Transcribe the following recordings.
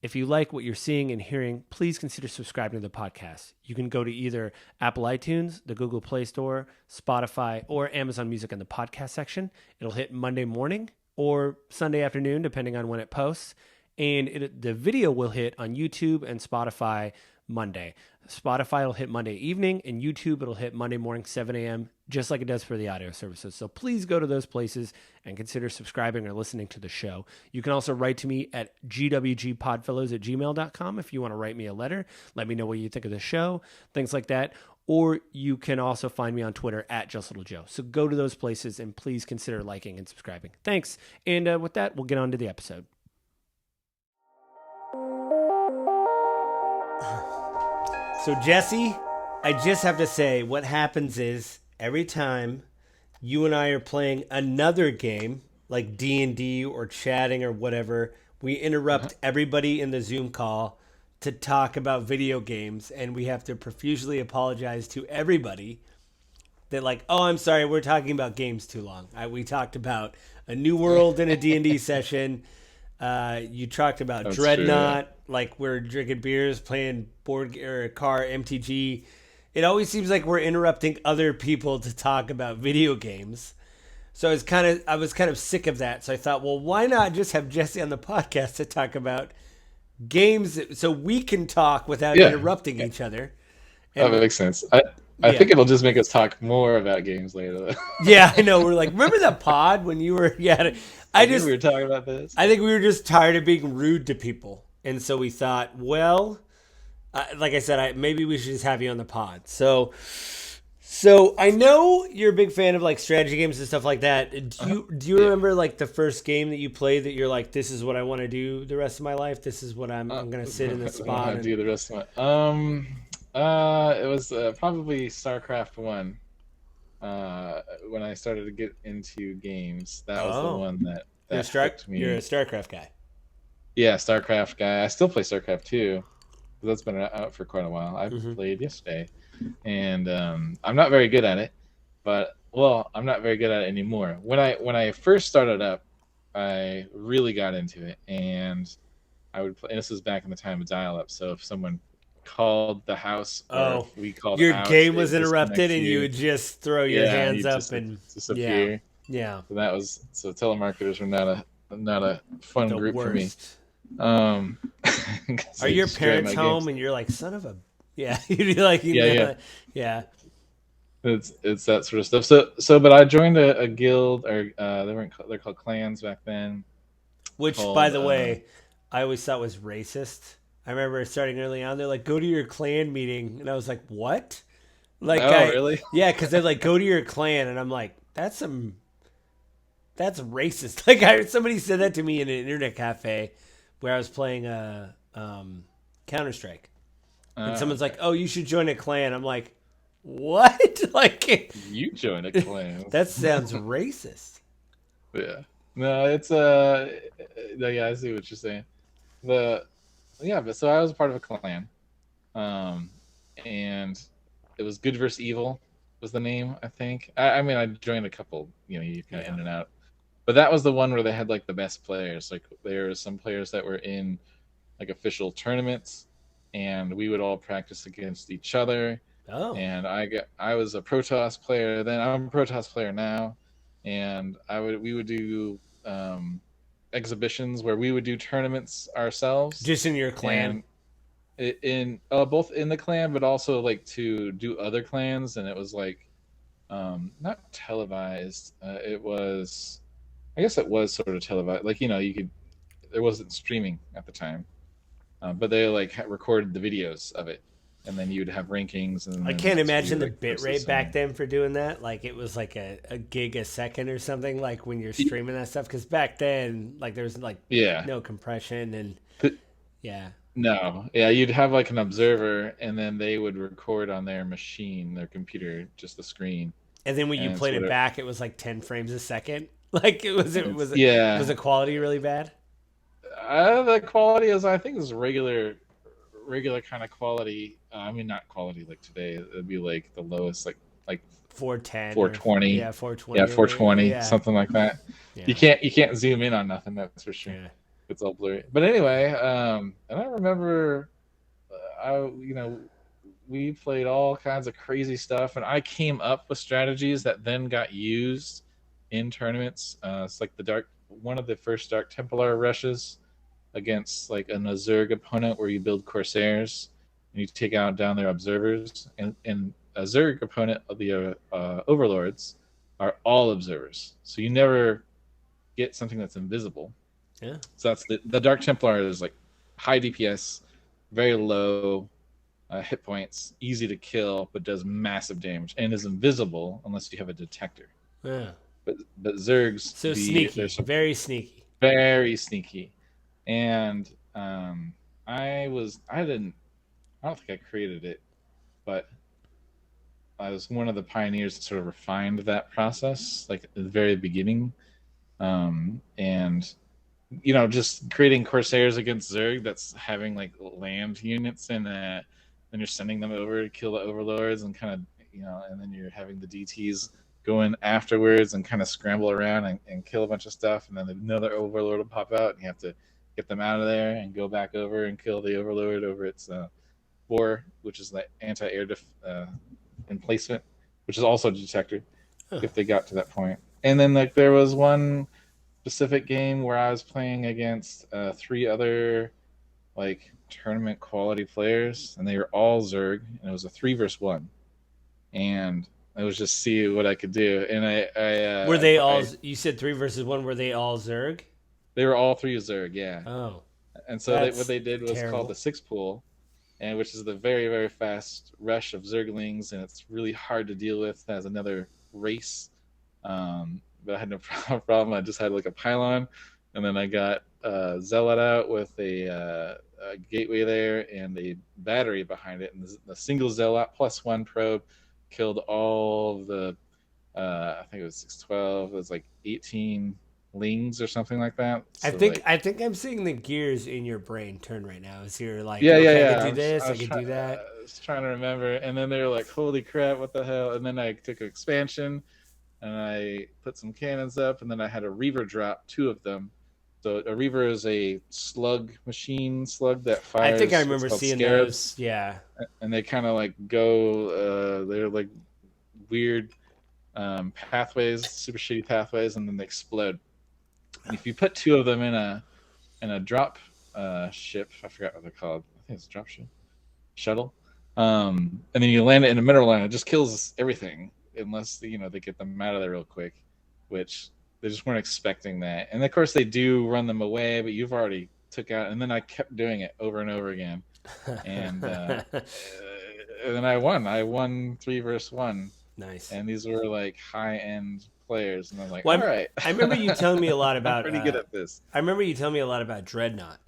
If you like what you're seeing and hearing, please consider subscribing to the podcast. You can go to either Apple iTunes, the Google Play Store, Spotify, or Amazon Music in the podcast section. It'll hit Monday morning or Sunday afternoon, depending on when it posts. And the video will hit on YouTube and Spotify Monday. Spotify will hit Monday evening, and YouTube it'll hit Monday morning, 7 a.m., just like it does for the audio services. So please go to those places and consider subscribing or listening to the show. You can also write to me at gwgpodfellows@gmail.com if you want to write me a letter. Let me know what you think of the show, things like that. Or you can also find me on Twitter at JustLittleJoe. So go to those places and please consider liking and subscribing. Thanks. And with that, we'll get on to the episode. So Jesse, I just have to say, what happens is every time you and I are playing another game, like D&D or chatting or whatever, we interrupt everybody in the Zoom call to talk about video games, and we have to profusely apologize to everybody that like, oh, I'm sorry, we're talking about games too long. We talked about a New World in a D&D session. You talked about That's Dreadnought, true, yeah. Like we're drinking beers, playing board or car MTG. It always seems like we're interrupting other people to talk about video games. So I was kind of sick of that. So I thought, well, why not just have Jesse on the podcast to talk about games so we can talk without interrupting each other. And that makes sense. I think it'll just make us talk more about games later. Yeah, I know. We're like, remember that pod when you were? Yeah, we were talking about this. I think we were just tired of being rude to people, and so we thought, well, like I said, maybe we should just have you on the pod. So I know you're a big fan of like strategy games and stuff like that. Do you remember like the first game that you played that you're like, this is what I want to do the rest of my life? This is what I'm going to sit in this spot and do the rest of my. It was probably StarCraft 1. When I started to get into games, that was the one that hooked me. You're a StarCraft guy. Yeah, StarCraft guy. I still play StarCraft 2. That's been out for quite a while. I played yesterday, and I'm not very good at it. I'm not very good at it anymore. When I first started up, I really got into it, and I would play. And this was back in the time of dial-up. So if someone called the house, or if we called your game was interrupted, and you would just throw your hands up and disappear. Yeah. So telemarketers were not a fun group for me. Are your parents home and you're like, son of a you'd be like, yeah. It's that sort of stuff. But I joined a guild, or they're called clans back then. Which, by the way, I always thought was racist. I remember starting early on, they're like, go to your clan meeting, and I was like, what? Like, really? Yeah, because they're like, go to your clan, and I'm like, that's racist. Like, somebody said that to me in an internet cafe where I was playing Counter-Strike. And someone's like, oh, you should join a clan. I'm like, what? Like, you join a clan? That sounds racist. Yeah. No, it's I see what you're saying. But so I was part of a clan. And it was Good vs. Evil was the name, I think. I mean, I joined a couple, you kind of in and out. But that was the one where they had like the best players. Like there were some players that were in like official tournaments, and we would all practice against each other. Oh. And I was a Protoss player then. I'm a Protoss player now, and we would do exhibitions where we would do tournaments ourselves. Just in your clan. In both in the clan, but also like to do other clans, and it was like not televised. I guess it was sort of televised. Like there wasn't streaming at the time, but they like recorded the videos of it, and then you'd have rankings. And I can't imagine the bit rate back then for doing that. Like it was like a gig a second or something. Like when you're streaming that stuff, because back then like there's like no compression and No, you'd have like an observer, and then they would record on their machine, their computer, just the screen. And then when you played it back, it was like 10 frames a second. Like was the quality really bad? The quality I think is regular kind of quality. I mean, not quality like today. It'd be like the lowest, like 410, 420. 420. Yeah, 420, something like that. Yeah. You can't zoom in on nothing. That's for sure. Yeah. It's all blurry. But anyway, and remember, we played all kinds of crazy stuff, and I came up with strategies that then got used in tournaments. It's like one of the first Dark Templar rushes against like an Azurg opponent, where you build Corsairs and you take out down their observers. And a Zerg opponent of the Overlords are all observers, so you never get something that's invisible. Yeah. So that's the Dark Templar is like high DPS, very low hit points, easy to kill, but does massive damage and is invisible unless you have a detector. Yeah. But Zergs, So sneaky, very sneaky. Very sneaky. And I don't think I created it, but I was one of the pioneers that sort of refined that process, like at the very beginning. And just creating Corsairs against Zerg that's having like land units, and then you're sending them over to kill the Overlords, and kind of, and then you're having the DTs go in afterwards and kind of scramble around and kill a bunch of stuff, and then another Overlord will pop out, and you have to get them out of there and go back over and kill the Overlord over its war, which is the anti-air emplacement, which is also a detector. Huh. If they got to that point. And then like there was one specific game where I was playing against 3 other like tournament quality players, and they were all Zerg, and it was a 3 versus 1, and I was just see what I could do. And I were they all? You said 3 versus 1. Were they all Zerg? They were all 3 Zerg, yeah. Oh, and so what they did was called the 6 pool, and which is the very, very fast rush of Zerglings, and it's really hard to deal with as another race. But I had no problem. I just had like a pylon, and then I got Zealot out with a gateway there and a battery behind it, and the single Zealot plus 1 probe killed all of the I think it was 612. It was like 18 lings or something like that. So I think I'm seeing the gears in your brain turn right now. As you're like, yeah. I could do this, I could do that. I was trying to remember, and then they were like, "Holy crap, what the hell?" And then I took an expansion, and I put some cannons up, and then I had a Reaver drop 2 of them. So a Reaver is a slug that fires. I think I remember seeing scarabs. those. Yeah, and they kind of like go. They're like weird pathways, super shitty pathways, and then they explode. And if you put 2 of them in a drop ship, I forgot what they're called. I think it's a drop ship, shuttle. And then you land it in a mineral line. It just kills everything unless they get them out of there real quick, which they just weren't expecting that. And of course they do run them away, but you've already took out. And then I kept doing it over and over again, and then I won. I won 3 versus 1. Nice. And these were like high end players, and I'm like, well, all right. I remember you telling me a lot about. I'm pretty good at this. I remember you telling me a lot about Dreadnought,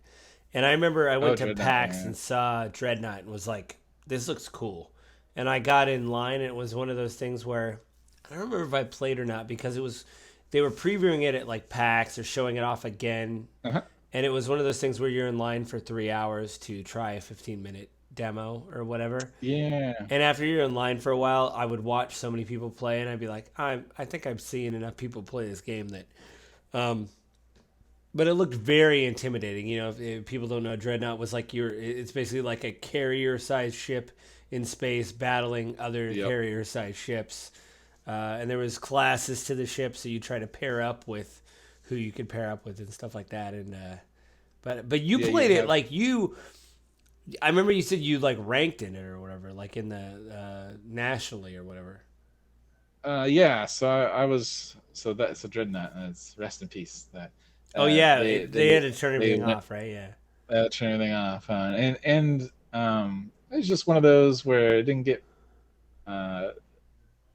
and I remember I went to Dreadnought, PAX yeah. and saw Dreadnought and was like, "This looks cool," and I got in line, and it was one of those things where I don't remember if I played or not because they were previewing it at like PAX or showing it off again, and it was one of those things where you're in line for 3 hours to try a 15-minute demo or whatever. Yeah. And after you're in line for a while, I would watch so many people play, and I'd be like, I think I'm seeing enough people play this game that, but it looked very intimidating. If people don't know, Dreadnought was like it's basically like a carrier-sized ship in space battling other carrier-sized ships, and there was classes to the ship, so you try to pair up with who you could pair up with and stuff like that. And but you played it like you. I remember you said you like ranked in it or whatever, like in the nationally or whatever. Yeah. So I was. So that's a Dreadnought, and it's rest in peace. That. They had to turn everything off, right? Yeah. Turn everything off, and it was just one of those where it didn't get. I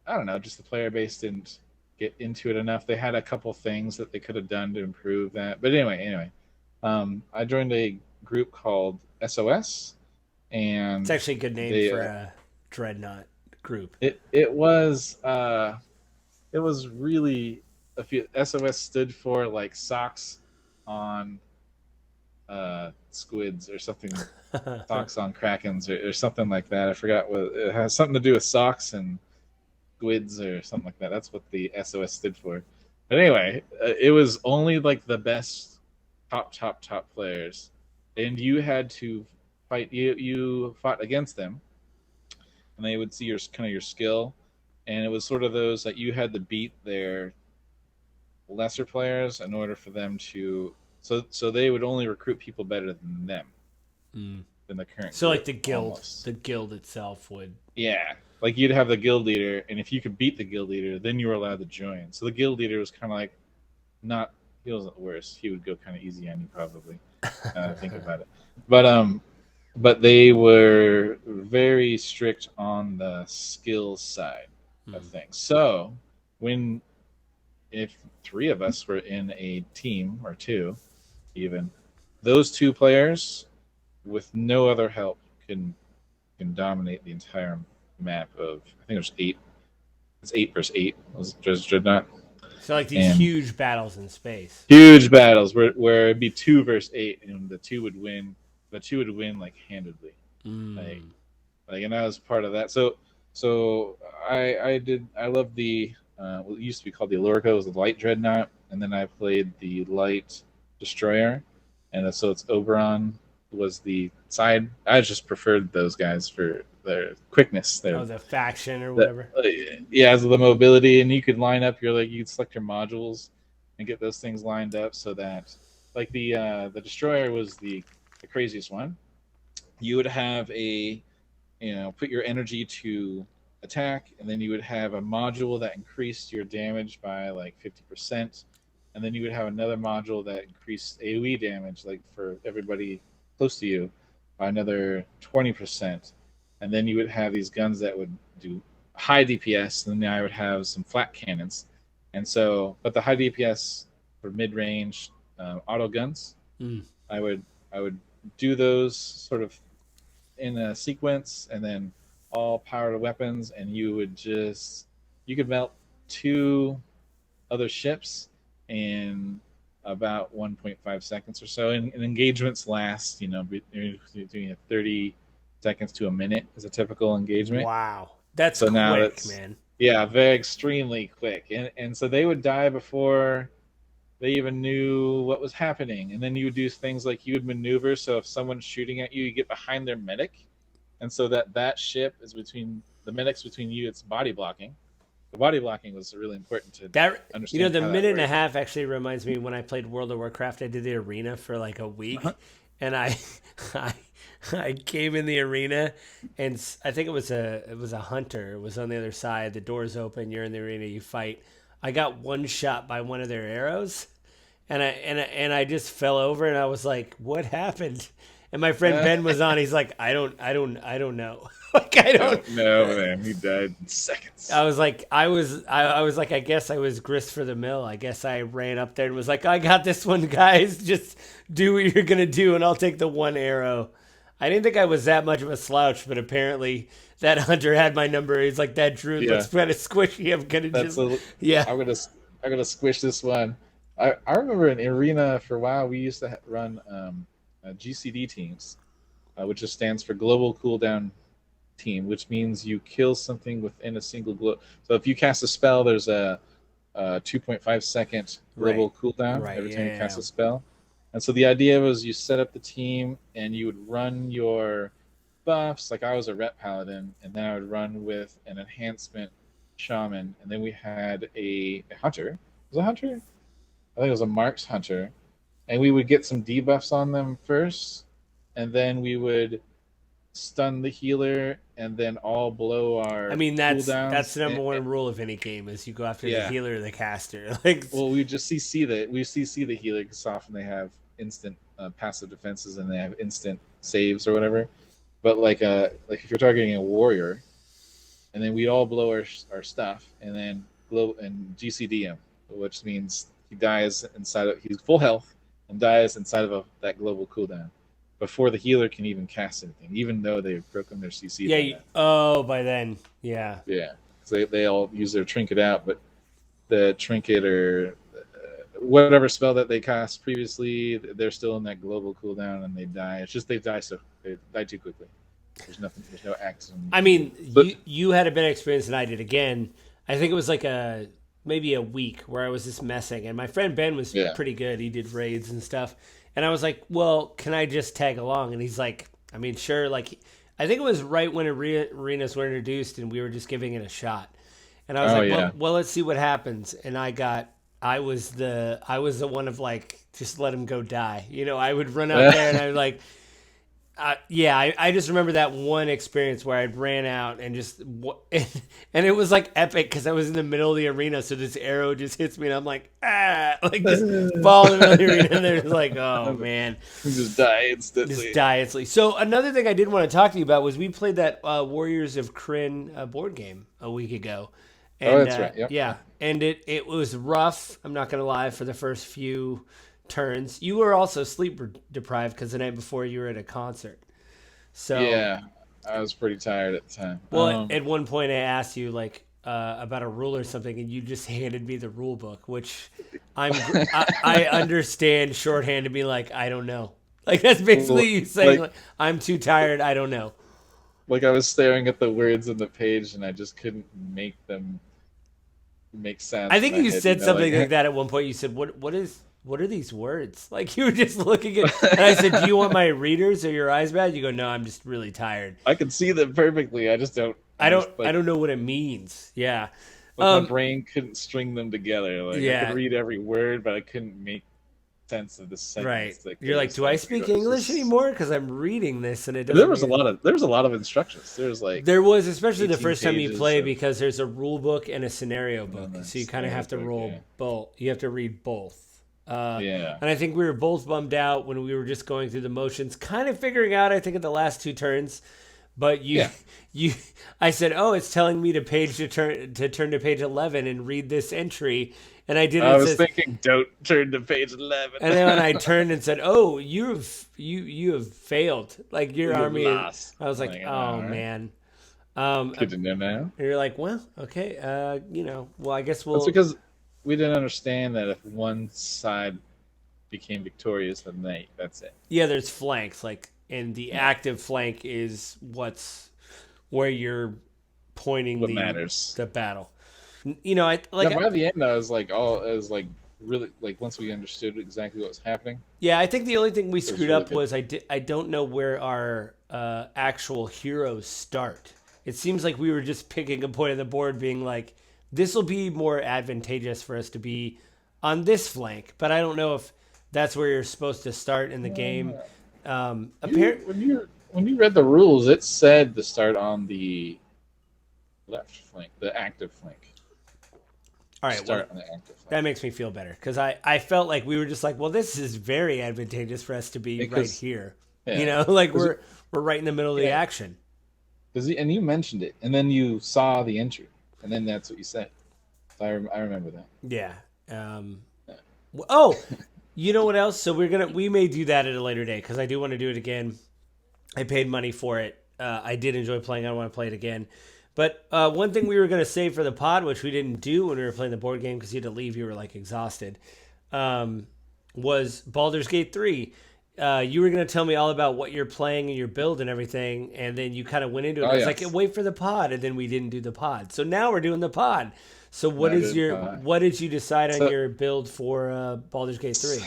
don't know. Just the player base didn't get into it enough. They had a couple things that they could have done to improve that, but anyway. I joined a group called SOS, and it's actually a good name for a Dreadnought group. It was really SOS stood for like socks on squids or something, socks on krakens or something like that. I forgot what it has, something to do with socks and squids or something like that. That's what the SOS stood for. But anyway, it was only like the best top players and you had to fight. You fought against them, and they would see your kind of your skill, and it was sort of those that you had to beat their lesser players in order for them to. So they would only recruit people better than them Mm. than the current So group. like Almost. the guild itself would. Yeah. Like you'd have the guild leader, and if you could beat the guild leader, then you were allowed to join. So the guild leader was kind of like not. He wasn't worse. He would go kind of easy on you probably. Think about it. But but they were very strict on the skill side of Mm. things. So when if three of us were in a team or two, even those two players with no other help can dominate the entire map of I think there's eight. It's 8 versus 8. Was just Dreadnought So like these and huge battles in space. huge battles where it'd be 2 versus 8 and the two would win. The two would win like handedly. Like Mm. and I was part of that. So I loved the what used to be called the Alurica. It was the light dreadnought, and then I played the light destroyer, and so it's Oberon was the side. I just preferred those guys for their quickness. Oh, the faction or The, whatever. yeah, as the mobility, and you could line up your like you'd select your modules and get those things lined up so that like the destroyer was the craziest one. You would have a put your energy to attack, and then you would have a module that increased your damage by like 50%, and then you would have another module that increased AoE damage, like for everybody close to you, by another 20%, and then you would have these guns that would do high DPS, and then I would have some flat cannons, and so but the high DPS for mid range auto guns, Mm. I would do those sort of in a sequence and then all powered weapons, and you could melt two other ships in about 1.5 seconds or so, and engagements last between 30 seconds to a minute is a typical engagement. Wow, that's So now quick, it's man. yeah, very extremely quick, and so they would die before they even knew what was happening. And then you would do things like you would maneuver. So if someone's shooting at you, you get behind their medic, and so that ship is between the medic's between you. It's body blocking. The body blocking was really important to That understand the how that minute and a worked. half actually reminds me when I played World of Warcraft. I did the arena for like a Uh-huh. week, and I I came in the arena, and I think it was a hunter. It was on the other side. The doors open. You're in the arena. You fight. I got one shot by one of their arrows, and I just fell over, and I was like, "What happened?" And my friend Ben was on. He's like, I don't know. Like I No, don't. no, man, he died in seconds. I was like, I was like, I guess I was grist for the mill. I guess I ran up there and was like, I got this one, guys. Just do what you're gonna do, and I'll take the one arrow. I didn't think I was that much of a slouch, but apparently that hunter had my number. He's like, that Drew Yeah, looks kind of squishy. I'm gonna that's just, a. yeah. I'm gonna squish this one. I remember in arena for a while we used to run GCD teams, which just stands for Global Cooldown Team, which means you kill something within a single glow. So if you cast a spell, there's a 2.5 second global cooldown Right, every time you yeah. cast a spell. And so the idea was you set up the team and you would run your buffs. Like I was a rep paladin, and then I would run with an enhancement shaman, and then we had a hunter. Was it a hunter? I think it was a Marks hunter, and we would get some debuffs on them first, and then we would stun the healer, and then all blow our I mean, that's cooldowns. the number one rule of any game is you go after the Yeah. healer or the caster. Like, Well, we just CC the healer because often they have instant passive defenses and they have instant saves or whatever. But like if you're targeting a warrior, and then we all blow our stuff, and then glow and GCD him, which means he dies inside of he's full health and dies inside of that global cooldown before the healer can even cast anything, even though they've broken their CC. yeah. by then. Oh, by then, yeah. Yeah, so they all use their trinket out, but the trinket or whatever spell that they cast previously, they're still in that global cooldown and they die. It's just they die too quickly. There's nothing. There's no action. I mean, But you had a better experience than I did. Again, I think it was like maybe a week where I was just messing, and my friend Ben was Yeah. pretty good. He did raids and stuff, And I was like, well, can I just tag along? And he's like, I mean, sure. Like, I think it was right when arenas were introduced and we were just giving it a shot. And I was Oh like, yeah. well, let's see what happens. And I was the one of like, just let him go die. I would run out there and I would like, yeah, I just remember that one experience where I ran out and just and it was like epic because I was in the middle of the arena, so this arrow just hits me and I'm like like just fall in the middle of the arena and they're like, oh man, Just die just instantly. die instantly. So another thing I did want to talk to you about was we played that Warriors of Kryn board game a week ago, Oh, and that's right. Yep. yeah, and it was rough. I'm not gonna lie for the first few turns. You were also sleep deprived because the night before you were at a concert. So, Yeah, I was pretty tired at the time. well, at one point I asked you like about a rule or something, and you just handed me the rule book, which I understand shorthand to be like I don't know. Like that's basically you saying like, I'm too tired. I don't know. Like I was staring at the words on the page and I just couldn't make them make sense I in think my you head, said something like, like that at one point. You said, What are these words?" Like you were just looking at, and I said, "Do you want my readers or your eyes bad?" You go, "No, I'm just really tired. I can see them perfectly. I just don't. I don't, Just, I like, don't know what it means." Yeah, my brain couldn't string them together. Like I yeah, could read every word, but I couldn't make sense of the right. sentence that they You're were like, "Do I saying. speak It was English just- anymore?" Because I'm reading this and it There doesn't. was a lot of instructions. There was like There was, especially the 18 first time you pages play, of- because there's a rule book and a scenario book, the so you kind of have to scenario book, roll yeah. both. You have to read both. Yeah. And I think we were both bummed out when we were just going through the motions, kind of figuring out. I think at the last two turns, but Yeah. I said, "Oh, it's telling me to turn to page 11 and read this entry," and I did it. I It was says, thinking, don't turn to page 11. and then when I turned and said, "Oh, you have failed. Like your You've army." lost. I was like, Like, "Oh all right. man." Good to know now. And you're like, well, okay, well, I guess That's we'll. because we didn't understand that if one side became victorious, then that's it. Yeah, there's flanks, like, and the Yeah. active flank is where you're pointing What the matters. battle. I like. Yeah, by the end, I was like really like once we understood exactly what was happening. Yeah, I think the only thing we screwed really up good. was I don't know where our actual heroes start. It seems like we were just picking a point on the board, being like, this will be more advantageous for us to be on this flank, but I don't know if that's where you're supposed to start in the game. When you read the rules, it said to start on the left flank, the active flank. All right, well, Start on the active flank. that makes me feel better because I felt like we were just like, well, this is very advantageous for us to be right Because- here. Yeah. Like 'Cause we're right in the middle of the Yeah. action. And you mentioned it, and then you saw the entry, and then that's what you said. So I remember that. Yeah. Oh, you know what else? So we may do that at a later day because I do want to do it again. I paid money for it. I did enjoy playing. I want to play it again. But one thing we were going to save for the pod, which we didn't do when we were playing the board game because you had to leave, you were like exhausted, was Baldur's Gate 3. You were going to tell me all about what you're playing and your build and everything, and then you kind of went into it. Oh, I was yes. like, wait for the pod, and then we didn't do the pod. So now we're doing the pod. So what Now is doing your pod. what did you decide on So- your build for Baldur's Gate 3?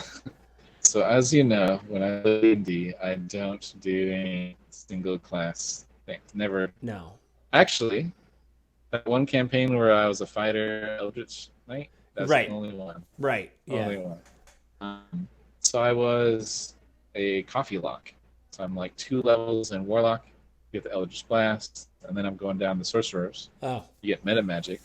So as you know, when I play D&D, I don't do any single class things. Never. No. Actually, that one campaign where I was a fighter, Eldritch Knight, that's Right. the only one. Right. Yeah. Only one. So I was a coffee lock. So I'm like 2 levels in Warlock, get the Eldritch Blast, and then I'm going down the Sorcerers. Oh. You get meta magic.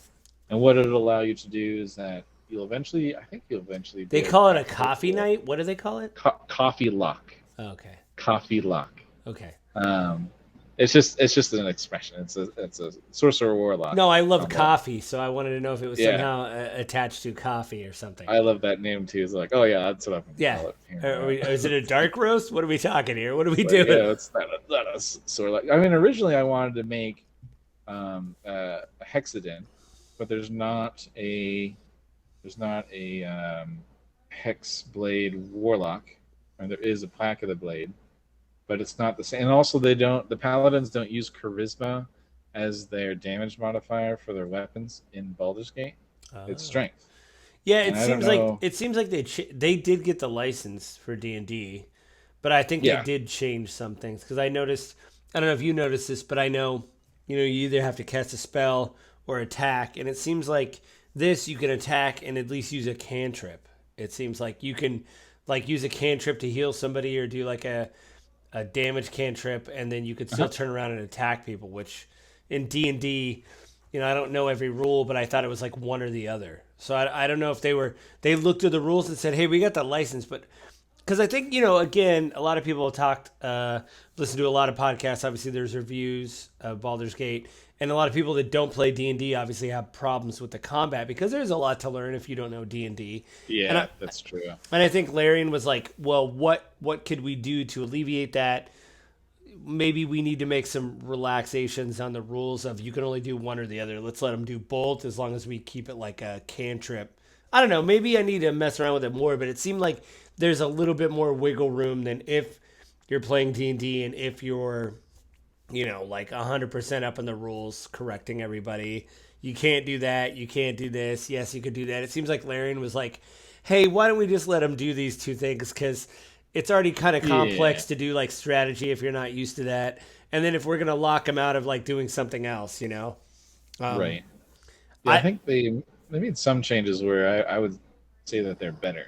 And what it'll allow you to do is that I think you'll eventually They be call it a able to coffee afford- night. What do they call it? Coffee lock. Oh, okay. Coffee lock. Okay. It's just an expression. It's a sorcerer warlock. No, I love combo. coffee, so I wanted to know if it was Yeah. somehow attached to coffee or something. I love that name too. It's like, oh yeah, that's what I'm gonna Yeah. call it. Here. Is it a dark roast? What are we talking here? What are we But, doing? yeah, it's not a sort of like. I mean, originally I wanted to make a hexaden, but there's not a hex blade warlock, and there is a plaque of the blade, but it's not the same. And also, the paladins don't use charisma as their damage modifier for their weapons in Baldur's Gate. It's Oh. strength. Yeah, And I don't know. it seems like they did get the license for D&D, but I think they Yeah. did change some things because I noticed. I don't know if you noticed this, but I know you either have to cast a spell or attack, and it seems like this you can attack and at least use a cantrip. It seems like you can like use a cantrip to heal somebody or do like a damage cantrip, and then you could still Uh-huh. turn around and attack people. Which in D&D, I don't know every rule, but I thought it was like one or the other. So I don't know if they looked at the rules and said, hey, we got the license, but because I think again, a lot of people have talked, listen to a lot of podcasts. Obviously, there's reviews of Baldur's Gate, and a lot of people that don't play D&D obviously have problems with the combat because there's a lot to learn if you don't know D&D. And Yeah, I that's true. and I think Larian was like, well, what could we do to alleviate that? Maybe we need to make some relaxations on the rules of you can only do one or the other. Let's let them do both as long as we keep it like a cantrip. I don't know. Maybe I need to mess around with it more, but it seemed like there's a little bit more wiggle room than if you're playing D&D and if you're, like 100% up in the rules, correcting everybody. You can't do that. You can't do this. Yes, you could do that. It seems like Larian was like, hey, why don't we just let them do these two things? Because it's already kind of Yeah. complex to do like strategy if you're not used to that. And then if we're gonna lock them out of like doing something else. Um, Right. Yeah, I I, think they made some changes where I would say that they're better.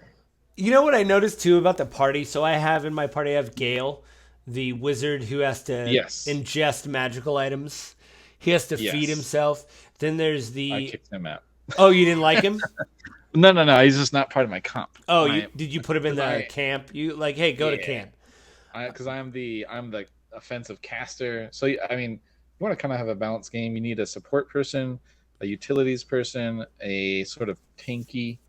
you know what I noticed too about the party? So I have in my party I have Gale, the wizard who has to Yes. ingest magical items. He has to feed Yes. himself. Then there's I the kicked him out. oh, you didn't like him? No, no, no. He's just not part of my comp. Oh, My did you put him in because the I camp? You like, hey, go to yeah, camp. because I'm the offensive caster. So I mean, you want to kind of have a balanced game. You need a support person, a utilities person, a sort of tanky,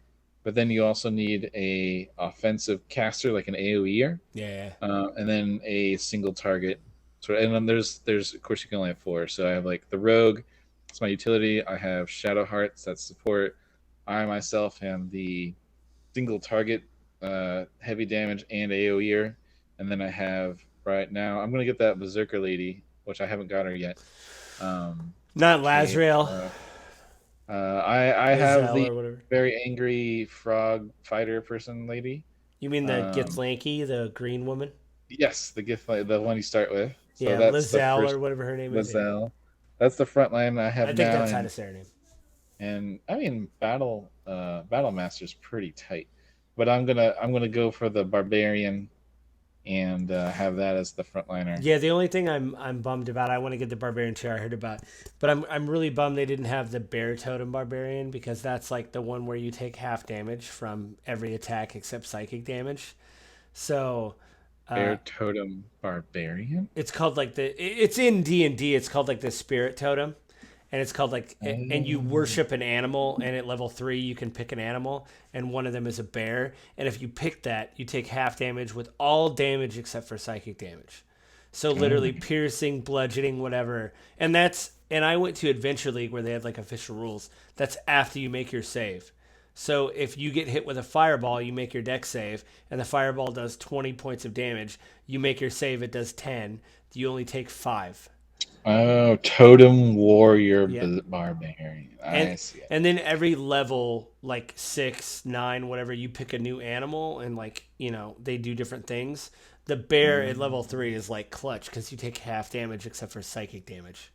but then you also need a offensive caster like an AOEer, Yeah. and then a single target. So and then there's of course you can only have four. So I have like the rogue, it's my utility. I have Shadow Hearts, that's support. I myself am the single target, heavy damage and AOEer, and then I have right now I'm gonna get that Berserker lady, which I haven't got her yet. Not Okay, Lazrael, I have Lazel the or whatever. very angry frog fighter person lady. You mean the Um, Githlanki, the green woman? yes, the gift the one you start with. So Yeah, that's the Lazel first or whatever her name is. Yeah. Lazel. That's the front line I I have think now, that's how to say her name. and I mean battle master's pretty tight, but I'm gonna go for the barbarian and have that as the frontliner. Yeah, the only thing I'm bummed about, I want to get the barbarian chair I heard about, but I'm really bummed they didn't have the bear totem barbarian because that's like the one where you take half damage from every attack except psychic damage. So Bear uh, totem barbarian. it's called like it's in D&D. It's called like the spirit totem, and it's called like and you Oh, worship an animal, and at level 3 you can pick an animal, and one of them is a bear, and if you pick that you take half damage with all damage except for psychic damage, so literally oh. piercing, bludgeoning, whatever. And I went to Adventure League where they have like official rules. That's after you make your save. So if you get hit with a fireball, you make your dex save, and the fireball does 20 points of damage. You make your save, it does 10. You only take 5. Oh, totem warrior Yeah. barbarian. and I see. and then every level like 6, 9, whatever, you pick a new animal, and like they do different things. The bear at level 3 is like clutch because you take half damage except for psychic damage.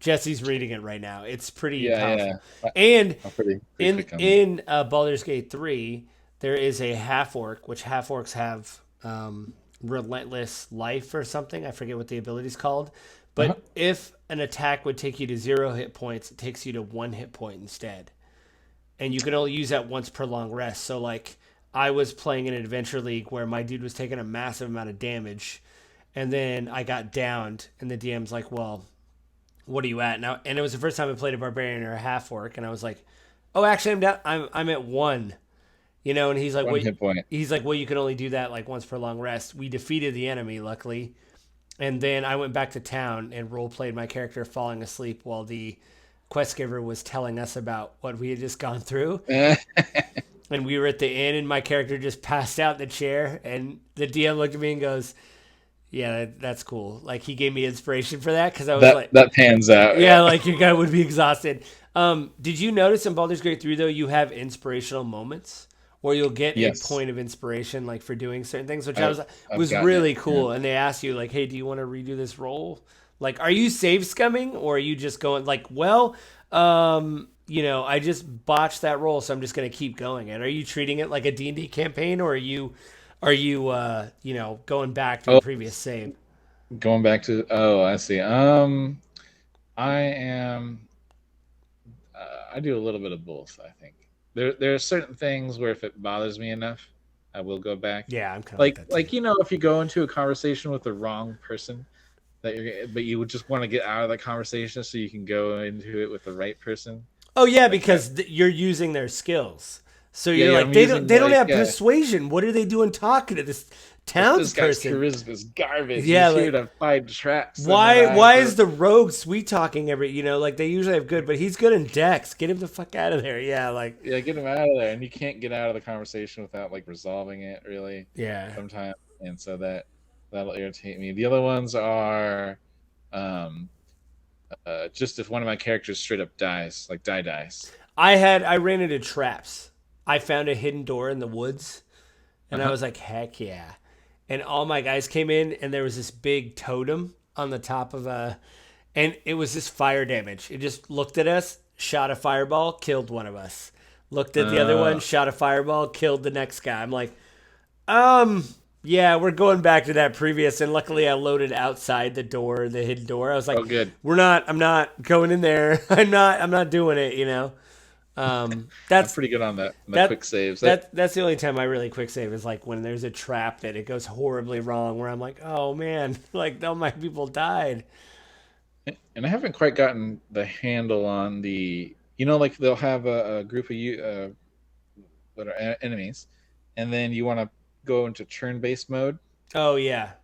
Jesse's reading it right now. It's pretty Yeah, yeah. powerful. And I'm pretty in quick on that. in Baldur's Gate 3 there is a half orc, which half orcs have relentless life or something. I forget what the ability's called. Uh-huh. But if an attack would take you to 0 hit points, it takes you to 1 hit point instead. And you can only use that once per long rest. So like I was playing in an adventure league where my dude was taking a massive amount of damage, and then I got downed, and the DM's like, well, what are you at now? And it was the first time I played a barbarian or a half orc, and I was like, oh, actually, I'm down. I'm at 1. And he's like, One wait. hit point. He's like, well, you can only do that like once per long rest. We defeated the enemy, luckily, and then I went back to town and role played my character falling asleep while the quest giver was telling us about what we had just gone through. And we were at the inn, and my character just passed out in the chair, and the DM looked at me and goes, Yeah, that's cool. Like he gave me inspiration for that because I was That like, that pans out. yeah, Yeah. like your guy would be exhausted. Did you notice in Baldur's Gate 3 though you have inspirational moments where you'll get a Yes, point of inspiration like for doing certain things, which I, I've was gotten it. really Yeah. cool. And they ask you like, hey, do you want to redo this role? Like, are you save scumming or are you just going like, well, I just botched that role, so I'm just gonna keep going. And are you treating it like a D&D campaign or are you going back to a Oh, previous save? going back to I see. I am. I do a little bit of both. I think there are certain things where if it bothers me enough, I will go back. Yeah, I'm kind of like Like that too. like if you go into a conversation with the wrong person, but you would just want to get out of that conversation so you can go into it with the right person. Oh yeah, Like that. because you're using their skills. So Yeah, you're yeah. like I'm they don't using they don't like have persuasion. What are they doing talking to this this guy's townsperson? charisma is garbage. Yeah, He's here like to find traps, and then why I have why to. is the rogue sweet talking like they usually have good, but he's good in Dex. Get him the fuck out of there. Yeah, like Yeah, get him out of there, and you can't get out of the conversation without like resolving it really yeah. sometimes, and so that'll irritate me. The other ones are, um, just if one of my characters straight up dies, like dies. I ran into traps. I found a hidden door in the woods Uh and I huh. was like, heck yeah. And all my guys came in and there was this big totem on the top of and it was just fire damage. It just looked at us, shot a fireball, killed one of us. Looked at the other one, Uh, shot a fireball, killed the next guy. I'm like, um, yeah, we're going back to that previous. And luckily, I loaded outside the door, the hidden door. I was like, oh, good. I'm not going in there. I'm not doing it. I'm That's pretty good on that. On the that quick saves. that's the only time I really quick save is like when there's a trap that it goes horribly wrong, where I'm like, oh man, like all my people died. And I haven't quite gotten the handle on the. Like they'll have a group of you that are enemies, and then you want to go into turn-based mode. Oh yeah,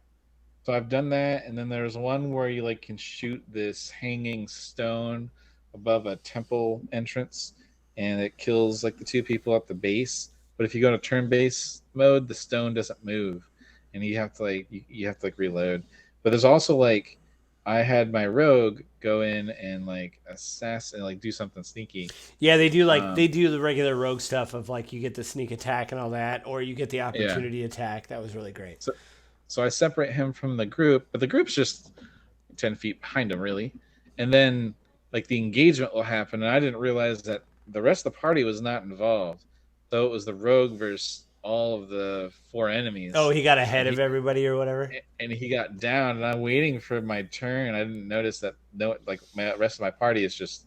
So I've done that, and then there's one where you like can shoot this hanging stone above a temple entrance, and it kills like the two people at the base. But if you go to turn-based mode, the stone doesn't move, and you have to you have to like reload. But there's also like I had my rogue go in and like assassin, like do something sneaky. yeah. They Um, do the regular rogue stuff of like you get the sneak attack and all that, or you get the yeah. opportunity attack. That was really great. So so I separate him from the group, but the group's just 10 feet behind him, really. And then like the engagement will happen, and I didn't realize that the rest of the party was not involved. So it was the rogue versus all of the four Oh, enemies, he got ahead and of everybody or whatever. he got down, and I'm waiting for my turn. I didn't notice that no, like my rest of my party is just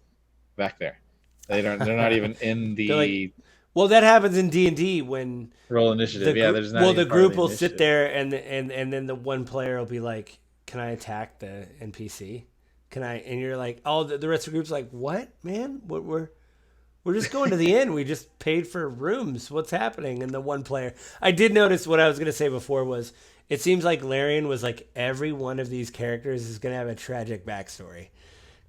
back there. They're not even in They're like, the well, that happens in D&D when roll initiative. Yeah, there's not the even part of group the will sit initiative. there and then the one player will be like, "Can I attack the NPC? Can I?" And you're like, "Oh, the rest of the group's like, what, man? What we're just going to the inn. We just paid for rooms. What's happening?" And the one player, I did notice what I was gonna say before was, it seems like Larian was like every one of these characters is gonna have a tragic backstory.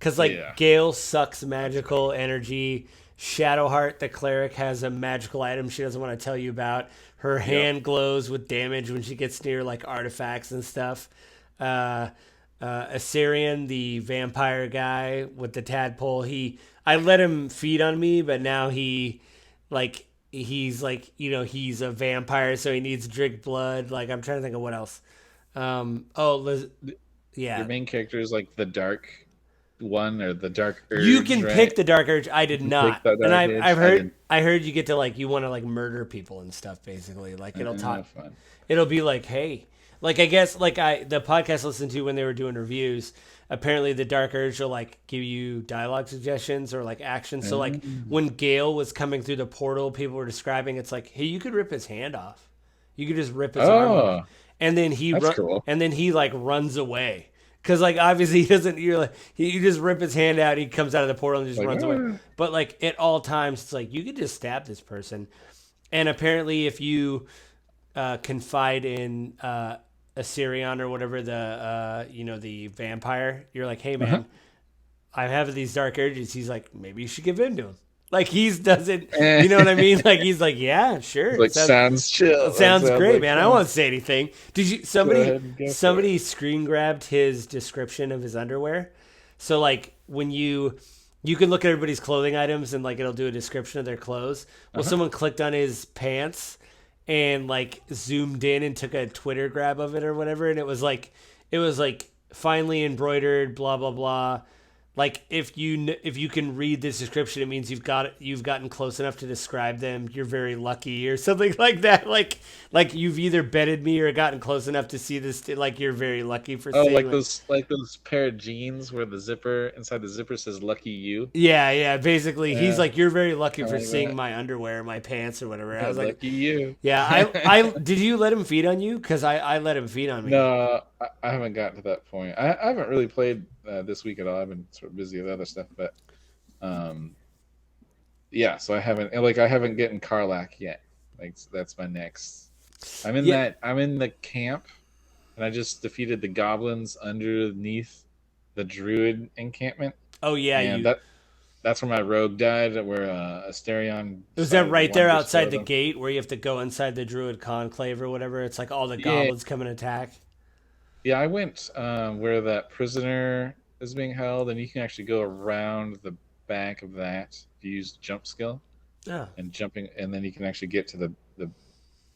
Cause like Yeah, Gale sucks magical energy. Shadowheart, the cleric, has a magical item she doesn't want to tell you about. Her yep. hand glows with damage when she gets near like artifacts and stuff. Uh, Assyrian, the vampire guy with the tadpole, I let him feed on me, but now like he's like he's a vampire, so he needs to drink blood. Like I'm trying to think of what else. Your Yeah, main character is like the dark one or the dark you urge, can pick right? the dark urge. I did You pick not, that and dark edge. I didn't. I heard you get to like you want to like murder people and stuff. Basically, like Fun. it'll be like, hey, like I guess like the podcast I listened to when they were doing reviews. Apparently, the dark urge will like give you dialogue suggestions or like actions. So like Mm. when Gale was coming through the portal, people were describing it's like, hey, you could rip his hand off. You could just rip his arm off, Oh, and then that's cool. he like runs away. Cause like obviously he doesn't. You're like you just rip his hand out. He comes out of the portal and just Like, runs away. But like at all times, it's like you could just stab this person. And apparently, if you confide in Assyrian or whatever the vampire, you're like, hey uh-huh. man, I have these dark urges. He's like, maybe you should give in to him. Like he's doesn't, you know what I It's mean? Like he's like, yeah, sure, like sounds chill. That sounds sounds great, like man. I fun. won't say anything. Did you Go ahead and go for it. somebody screen grabbed his description of his underwear? So like when you can look at everybody's clothing items and like it'll do a description of their clothes. Well, Uh-huh. someone clicked on his pants and like zoomed in and took a Twitter grab of it or whatever, and it was like finely embroidered, blah blah blah. Like if you can read this description, it means you've gotten close enough to describe them. You're very lucky or something like that. Like you've either betted me or gotten close enough to see this. Like you're very lucky for Oh, seeing. like those pair of jeans where the zipper inside the zipper says "Lucky You." Yeah, yeah. Basically, he's Yeah, like, "You're very lucky I for like seeing that. my underwear, my pants, or whatever." I Yeah, was like, lucky you. "Yeah, I did you let him feed on you? Because I let him feed on me." No, I haven't gotten to that point. I haven't really played this week at all. I've been sort of busy with other stuff, but um, yeah. So I haven't gotten Karlach yet. Like that's my next. Yeah. I'm in the camp, and I just defeated the goblins underneath the druid encampment, Oh yeah, and you. that's where my rogue died. Where Asterion Was that decided he right there wanted to outside destroy the them. gate where you have to go inside the Druid Conclave or whatever? It's like all the Yeah, goblins come and attack. yeah. I went where that prisoner is being held, and you can actually go around the back of that if you use jump skill Oh, and jumping, and then you can actually get to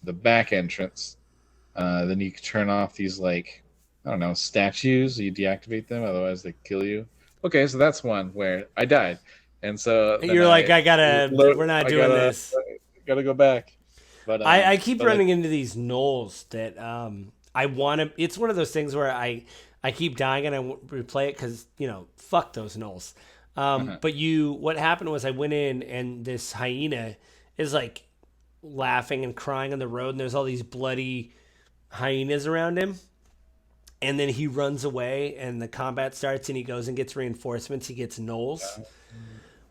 the back entrance. Then you can turn off these like I don't know statues. You deactivate them, otherwise they kill you. Okay, so that's one where I died, and so then you're like, I gotta. We're not I doing this. gotta go back. I keep running into these knolls that I want to. It's one of those things where I keep dying and replay it because fuck those knolls. uh But what happened was I went in and this hyena is like laughing and crying on the road, and there's all these bloody hyenas around him. And then he runs away, and the combat starts, and he goes and gets reinforcements. He gets knolls.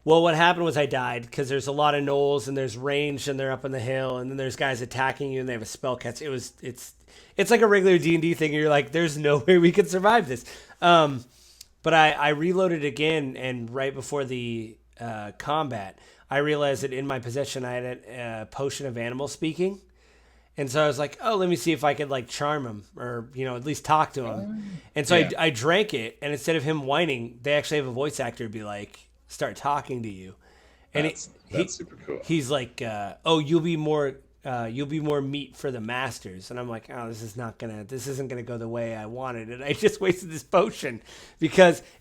Well, what happened was I died because there's a lot of knolls and there's range and they're up on the hill and then there's guys attacking you and they have a spell catch. It's like a regular D&D thing. You're like, there's no way we could survive this. But I reloaded again, and right before the combat, I realized that in my possession I had a potion of animal speaking. And so I was like, oh, let me see if I could like charm him or, at least talk to him. And so Yeah, I drank it, and instead of him whining, they actually have a voice actor be like, start talking to you. And that's super cool. he's like, oh, you'll be more meat for the masters. And I'm like, oh, this isn't gonna go the way I wanted it. I just wasted this potion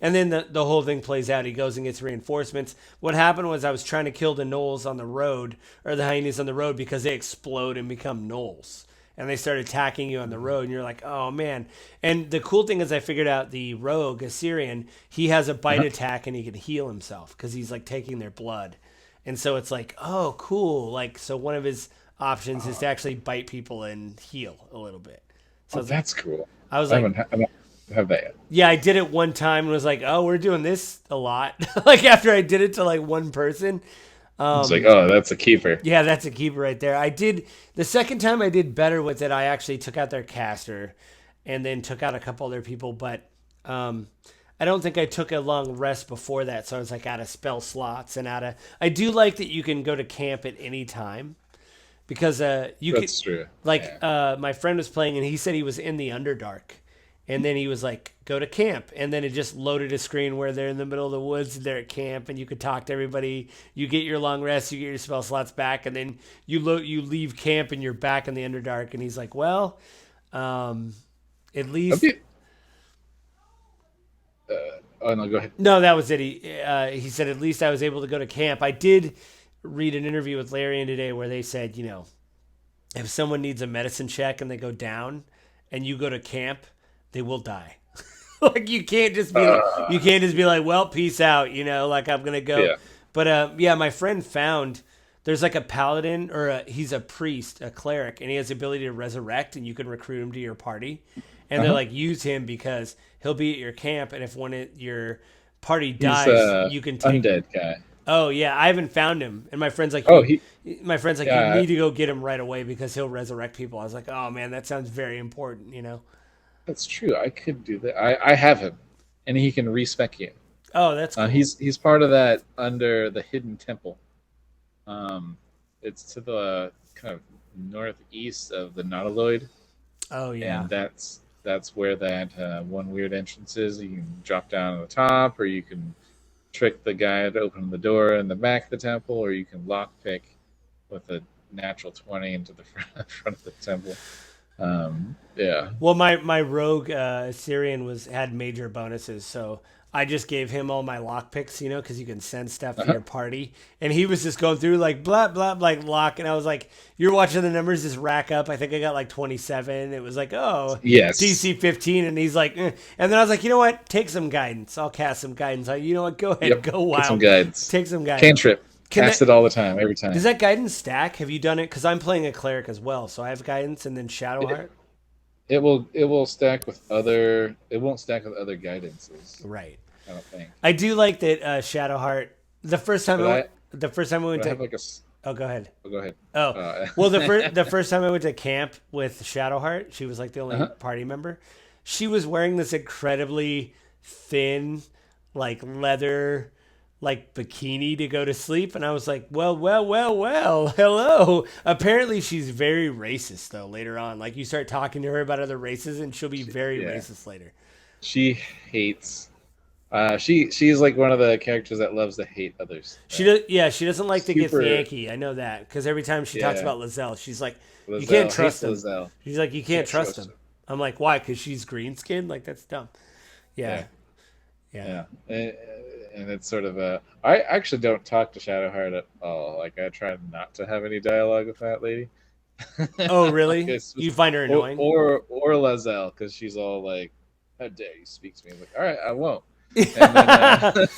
and then the whole thing plays out. He goes and gets reinforcements. What happened was I was trying to kill the gnolls on the road, or the hyenas on the road, because they explode and become gnolls. And they start attacking you on the road, and you're like, oh man. And the cool thing is, I figured out the rogue Assyrian, he has a bite attack and he can heal himself because he's like taking their blood. And so it's like, oh, cool. Like, so one of his options is to actually bite people and heal a little bit. So Oh, that's cool. I was like, I don't have that yet. yeah, I did it one time and was like, oh, we're doing this a lot. Like after I did it to like one person. It's like, oh, that's a keeper. Yeah, that's a keeper right there. I did the second time I did better with it. I actually took out their caster and then took out a couple other people, but um, I don't think I took a long rest before that. So I was like out of spell slots and out of. I do like that you can go to camp at any time because you could That's true. like Yeah. my friend was playing and he said he was in the Underdark, and then he was like, go to camp, and then it just loaded a screen where they're in the middle of the woods and they're at camp, and you could talk to everybody. You get your long rest, you get your spell slots back, and then you leave camp and you're back in the Underdark. And he's like, well, um, at That'd least. be, oh no, go ahead. No, that was it. He said at least I was able to go to camp. I did read an interview with Larian today where they said, if someone needs a medicine check and they go down, and you go to camp, they will die. Like you can't just be like, well, peace out. Like I'm gonna go. Yeah. But yeah, my friend found there's like a paladin he's a priest, a cleric, and he has the ability to resurrect, and you can recruit him to your party. And they're Uh-huh. like, use him because he'll be at your camp, and if one of your party He's dies, you can take. undead guy. Oh yeah, I haven't found him, and Oh, he. my friend's like, you Yeah, need to go get him right away because he'll resurrect people. I was like, oh man, that sounds very important. that's true. I could do that. I have him, and he can respec you. Oh, that's cool. He's part of that under the hidden temple. Um, it's to the kind of northeast of the Nautiloid, Oh yeah. and that's where that one weird entrance is. You can drop down to the top, or you can trick the guy to open the door in the back of the temple, or you can lockpick with a natural 20 into the front of the temple. Yeah. Well, my rogue Assyrian had major bonuses, so I just gave him all my lockpicks, because you can send stuff to Uh-huh. your party, and he was just going through like blah blah like lock, and I was like, "You're watching the numbers just rack up." I think I got like 27. It was like, oh, Yes. DC 15, and he's like, eh. And then I was like, you know what? Take some guidance. I'll cast some guidance. You know what? Go ahead, Yep. go Get some wild. guides. Take some guidance. Cantrip. Can Cast that it all the time, every does time. that guidance stack? Have you done it? Because I'm playing a cleric as well, so I have guidance and then It, Shadowheart. it will stack with other. It won't stack with other guidances. Right. I don't think. I do like that Shadowheart. The first time But I went, I the first time I went but I have to. like a. Oh, go ahead. Oh, go ahead. Oh, Uh, well, the first time I went to camp with Shadowheart, she was like the only uh-huh. party member. She was wearing this incredibly thin, like leather, like bikini to go to sleep, and I was like, well, well, well, well, hello. Apparently, she's very racist though. Later on, like you start talking to her about other races, and she'll be very Yeah. racist later. She hates. She's like one of the characters that loves to hate others. She does, yeah. She doesn't like the Super. Githyanki. I know that because every time she talks Yeah. about Lizelle, she's like, "You can't Lizelle trust hates him." Lizelle. She's like, "You can't Can't trust trust him." her. I'm like, "Why?" Because she's green skinned. Like that's dumb. Yeah, Yeah. yeah. Yeah. And it's sort of a. I actually don't talk to Shadowheart at all. Like I try not to have any dialogue with that lady. Oh, really? It's You just- find her or annoying? or Lizelle because she's all like, "How dare you speak to me?" I'm like, "All right, I won't." And then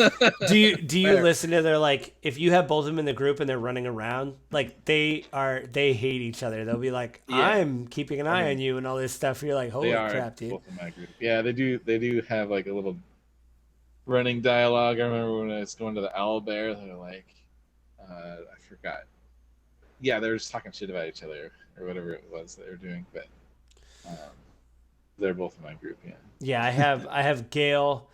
Do you uh, listen to their like if you have both of them in the group and they're running around like they hate each other. They'll be like, yeah, "I'm keeping an I eye mean, on you" and all this stuff. You're like, they "Holy are crap, dude!" both in my group. Yeah, they do. They do have like a little running dialogue. I remember when I was going to the Owl Bear, they're like, I forgot. Yeah, they were just talking shit about each other or whatever it was they were doing. But um, they're both in my group. Yeah. Yeah, I have Gale.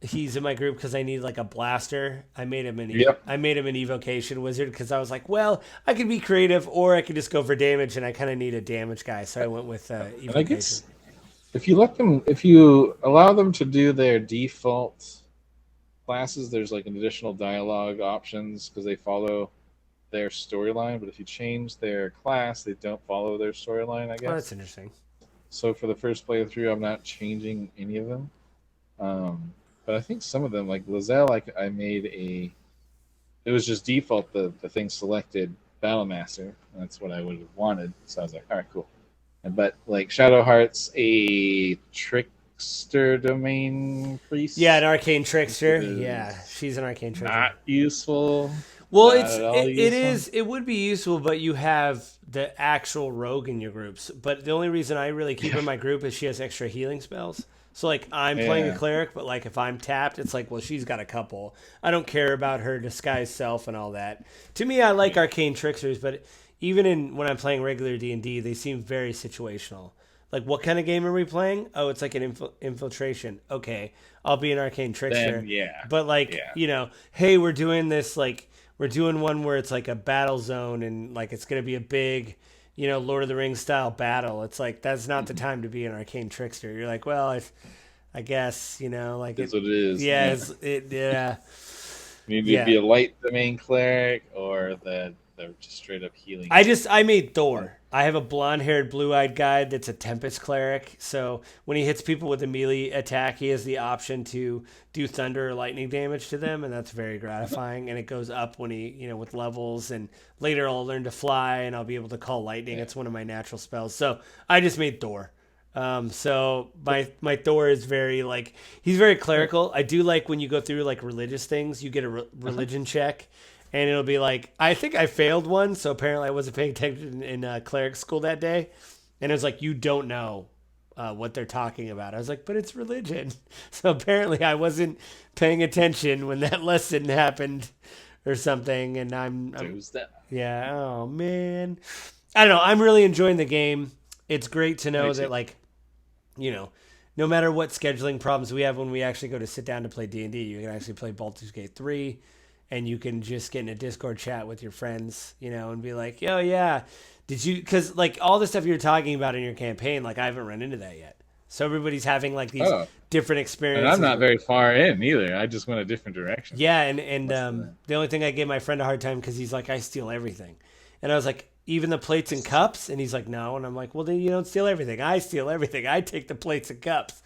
He's in my group because I need like a blaster. Yep. I made him an evocation wizard because I was like, well, I could be creative or I could just go for damage, and I kind of need a damage guy, so I went with And I evocation. guess if you allow them to do their default classes, there's like an additional dialogue options because they follow their storyline. But if you change their class, they don't follow their storyline, I Oh, that's guess. interesting. So for the first playthrough, I'm not changing any of them. But I think some of them, like Lizelle, like I made a. It was just default the thing selected Battlemaster. That's what I would have wanted. So I was like, all right, cool. But like Shadowheart's a trickster domain priest. Yeah, an arcane trickster. It Yeah, is she's an arcane trickster. not useful. Well, Not at all it useful. is it would be useful, but you have the actual rogue in your groups. But the only reason I really keep her in my group is she has extra healing spells. So like I'm playing a Yeah. cleric, but like if I'm tapped, it's like well she's got a couple. I don't care about her disguised self and all that. To me, I like arcane tricksters, but even in when I'm playing regular D&D, they seem very situational. Like what kind of game are we playing? Oh, it's like an infiltration. Okay, I'll be an arcane trickster. Then yeah, But like yeah. hey, we're doing this like we're doing one where it's like a battle zone and like it's gonna be a big, Lord of the Rings style battle. It's like that's not the time to be an arcane trickster. You're like, well, I guess like That's it. what it is. Yeah, Yeah. yeah, You need to yeah. be a light domain cleric or the just straight up healing. I made Thor. I have a blonde-haired, blue-eyed guy that's a Tempest cleric. So when he hits people with a melee attack, he has the option to do thunder or lightning damage to them, and that's very gratifying. And it goes up when with levels. And later I'll learn to fly, and I'll be able to call lightning. Yeah. It's one of my natural spells. So I just made Thor. So my Thor is very like he's very clerical. I do like when you go through like religious things, you get a religion check, and it'll be like I think I failed one, so apparently I wasn't paying attention in cleric school that day, and it was like you don't know what they're talking about. I was like, but it's religion, so apparently I wasn't paying attention when that lesson happened or something, and I'm Who's that? yeah, oh man. I don't know. I'm really enjoying the game. It's great to know Me too. that like, no matter what scheduling problems we have when we actually go to sit down to play D&D, you can actually play Baldur's Gate 3 and you can just get in a Discord chat with your friends, and be like, "Yo, yeah, did you?" Because like all the stuff you're talking about in your campaign, like I haven't run into that yet. So everybody's having like these Oh, different and I'm experiences. not very far in either. I just went a different direction. Yeah, and Most of them. the only thing I gave my friend a hard time because he's like, I steal everything, and I was like, even the plates and cups, and he's like, no, and I'm like, well, then you don't steal everything. I steal everything. I take the plates and cups.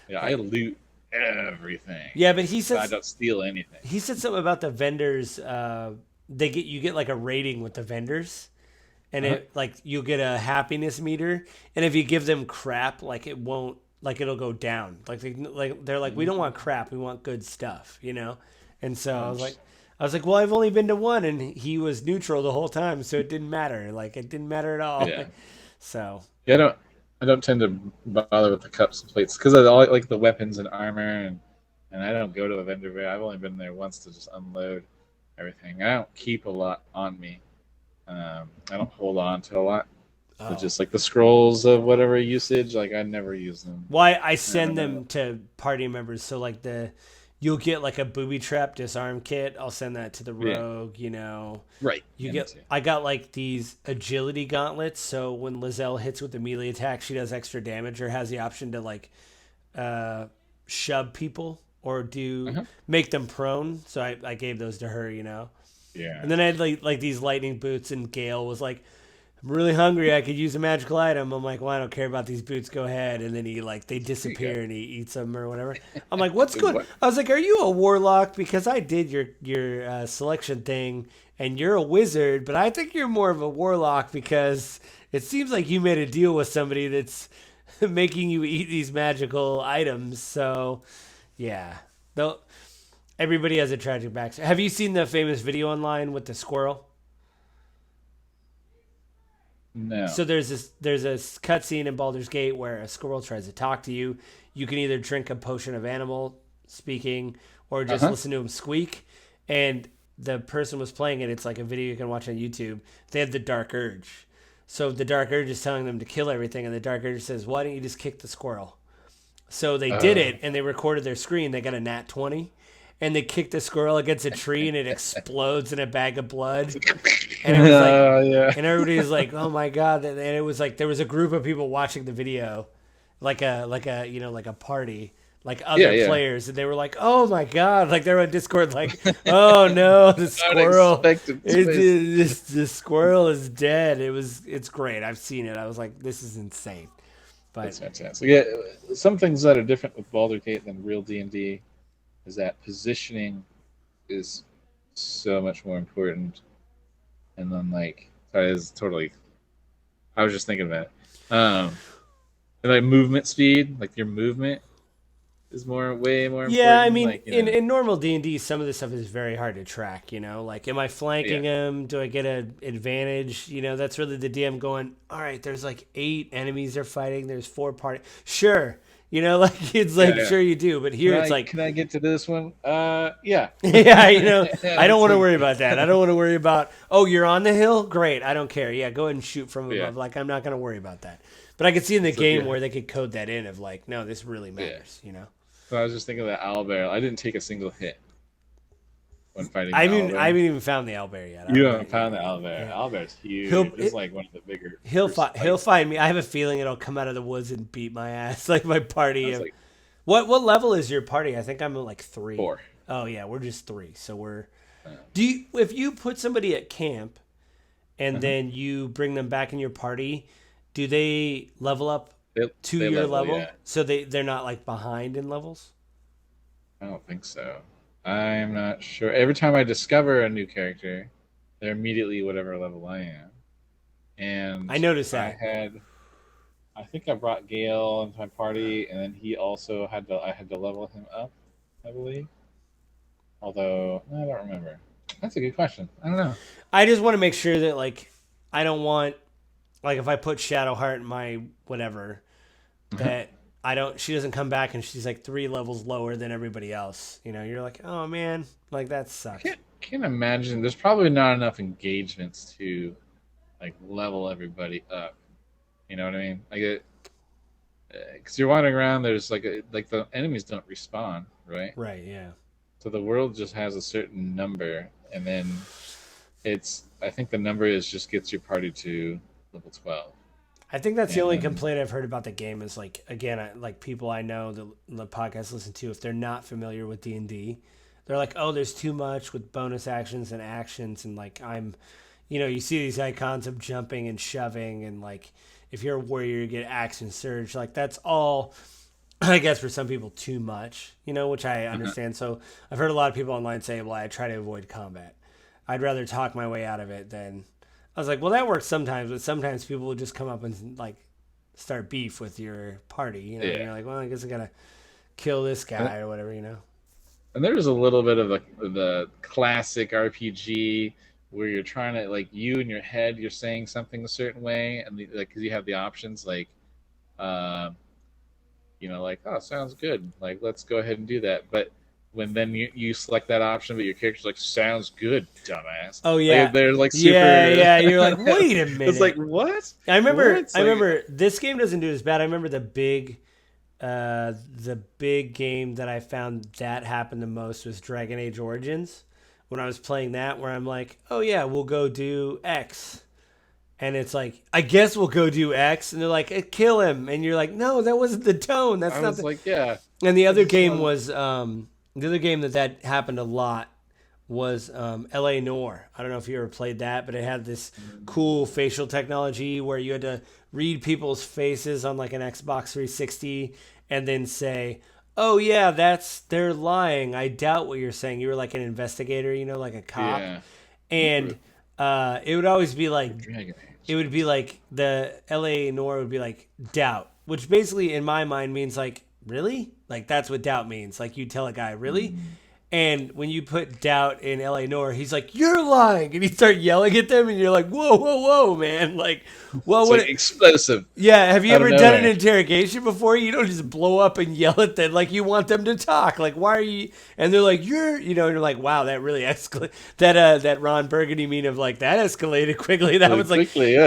Yeah, I loot everything. Yeah, but But I don't steal anything. he said something about the vendors. You get like a rating with the vendors, and Uh-huh. it like you'll get a happiness meter, and if you give them crap, like it won't, like it'll go down. They're like, we don't want crap, we want good stuff, And so I was like, well, I've only been to one, and he was neutral the whole time, so it didn't matter. Like it didn't matter at all. Yeah. So Yeah, I don't tend to bother with the cups and plates because I like the weapons and armor, and I don't go to the vendor very. I've only been there once to just unload everything. I don't keep a lot on me. I don't hold on to a lot. So oh. just like the scrolls of whatever usage, like I never use them. Why I send them to party members, so like you'll get like a booby trap disarm kit. I'll send that to the Yeah. rogue. Right. You Yeah, get. I got like these agility gauntlets, so when Lizelle hits with a melee attack, she does extra damage or has the option to like shove people or Uh-huh. make them prone. So I gave those to her. Yeah. And then I had like these lightning boots, and Gale was like, I'm really hungry. I could use a magical item. I'm like, well, I don't care about these boots. Go ahead. And then they disappear and he eats them or whatever. I'm like, what's good? What? I was like, are you a warlock? Because I did your selection thing, and you're a wizard, but I think you're more of a warlock because it seems like you made a deal with somebody that's making you eat these magical items. So, yeah, though everybody has a tragic backstory. Have you seen the famous video online with the squirrel? No. So there's a cutscene in Baldur's Gate where a squirrel tries to talk to you. You can either drink a potion of animal speaking or just listen to him squeak. And the person was playing it. It's like a video you can watch on YouTube. They have the Dark Urge. So the Dark Urge is telling them to kill everything, and the Dark Urge says, "Why don't you just kick the squirrel?" So they did it, and they recorded their screen. They got a nat 20, and they kicked the squirrel against a tree, and it explodes in a bag of blood. And it was like, Yeah. and everybody was like, "Oh my god!" And it was like there was a group of people watching the video, like a like a party, like other Yeah. players, and they were like, "Oh my god!" Like they were on Discord, like, "Oh no, the squirrel, Unexpected twist. the squirrel is dead." It's great. I've seen it. I was like, "This is insane." That's But fantastic. Yeah, some things that are different with Baldur's Gate than real D&D is that positioning is so much more important. And then sorry, this is totally. I was just thinking about it. And like movement speed, like your movement is way more yeah, I important. mean, Like in normal D&D, some of this stuff is very hard to track. Like, am I flanking him? Do I get an advantage? That's really the DM going, all right, there's like 8 enemies they're fighting. There's 4 party. Sure. Like it's like, Yeah. sure you do. But here it's like, can I get to this one? Yeah. yeah, I don't It's want to like- worry about that. I don't want to worry about, oh, you're on the hill? Great. I don't care. Yeah, go ahead and shoot from above. Yeah. Like, I'm not going to worry about that. But I could see in the game yeah. where they could code that in of like, no, this really matters, So I was just thinking of that owlbear. I didn't take a single hit when fighting. I the haven't owlbear. even found the owlbear yet. You haven't found the owlbear. Owlbear's huge. It's like one of the bigger. He'll fight. he'll find me. I have a feeling it'll come out of the woods and beat my ass like my party. Like What level is your party? I think I'm at like 3. 4. Oh yeah, we're just 3. So we're. If you put somebody at camp, and then you bring them back in your party, do they level up to They your level? yeah. So they're not like behind in levels. I don't think so. I'm not sure. Every time I discover a new character, they're immediately whatever level I am. And I noticed that. I think I brought Gale into my party, and then he also I had to level him up, I believe. Although I don't remember. That's a good question. I don't know. I just want to make sure that like I don't want like if I put Shadowheart in my whatever that she doesn't come back and she's like 3 levels lower than everybody else. You're like, oh man, like that sucks. Can't imagine. There's probably not enough engagements to like level everybody up. You know what I mean? Like, because you're wandering around. There's like the enemies don't respawn, right? Right? Yeah. So the world just has a certain number, and then I think the number is just gets your party to level 12. I think that's the And only then complaint I've heard about the game is like again, like people I know that the podcast listen to, if they're not familiar with D&D, they're like, oh, there's too much with bonus actions and like you see these icons of jumping and shoving and like if you're a warrior, you get action surge. Like that's all, I guess for some people too much, which I understand. So I've heard a lot of people online say, well, I try to avoid combat. I'd rather talk my way out of it than. I was like, well, that works sometimes, but sometimes people will just come up and like start beef with your party, And yeah. you're like, well, I guess I gotta kill this guy or whatever, And there's a little bit of the classic RPG where you're trying to like you in your head you're saying something a certain way, and like because you have the options like, uh, like oh sounds good, like let's go ahead and do that. But when then you select that option, but your character's like sounds good, dumbass. Oh yeah, they're like super. Yeah. You're like, wait a minute. It's like what? I remember. What? I remember this game doesn't do as bad. I remember the big game that I found that happened the most was Dragon Age Origins. When I was playing that, where I'm like, oh yeah, we'll go do X. And it's like, I guess we'll go do X. And they're like, kill him. And you're like, no, that wasn't the tone. That's I not was like, yeah. And the other game was, the other game that happened a lot was L.A. Noire. I don't know if you ever played that, but it had this cool facial technology where you had to read people's faces on like an Xbox 360 and then say, oh yeah, they're lying. I doubt what you're saying. You were like an investigator, like a cop. Yeah. And it would always be like, Dragon Age. it would be like the L.A. Noire would be like doubt, which basically in my mind means like, really? Like that's what doubt means. Like you tell a guy, really? And when you put doubt in L.A. Noire, he's like, you're lying. And he start yelling at them and you're like, whoa, man. Like, well, It's what? like explosive. Yeah, have you Out of ever done an nowhere. interrogation before? You don't just blow up and yell at them like you want them to talk. Like, why are you? And they're like, and you're like, wow, that really escalated. That Ron Burgundy meme of like that escalated quickly. That Really was like quickly, yeah.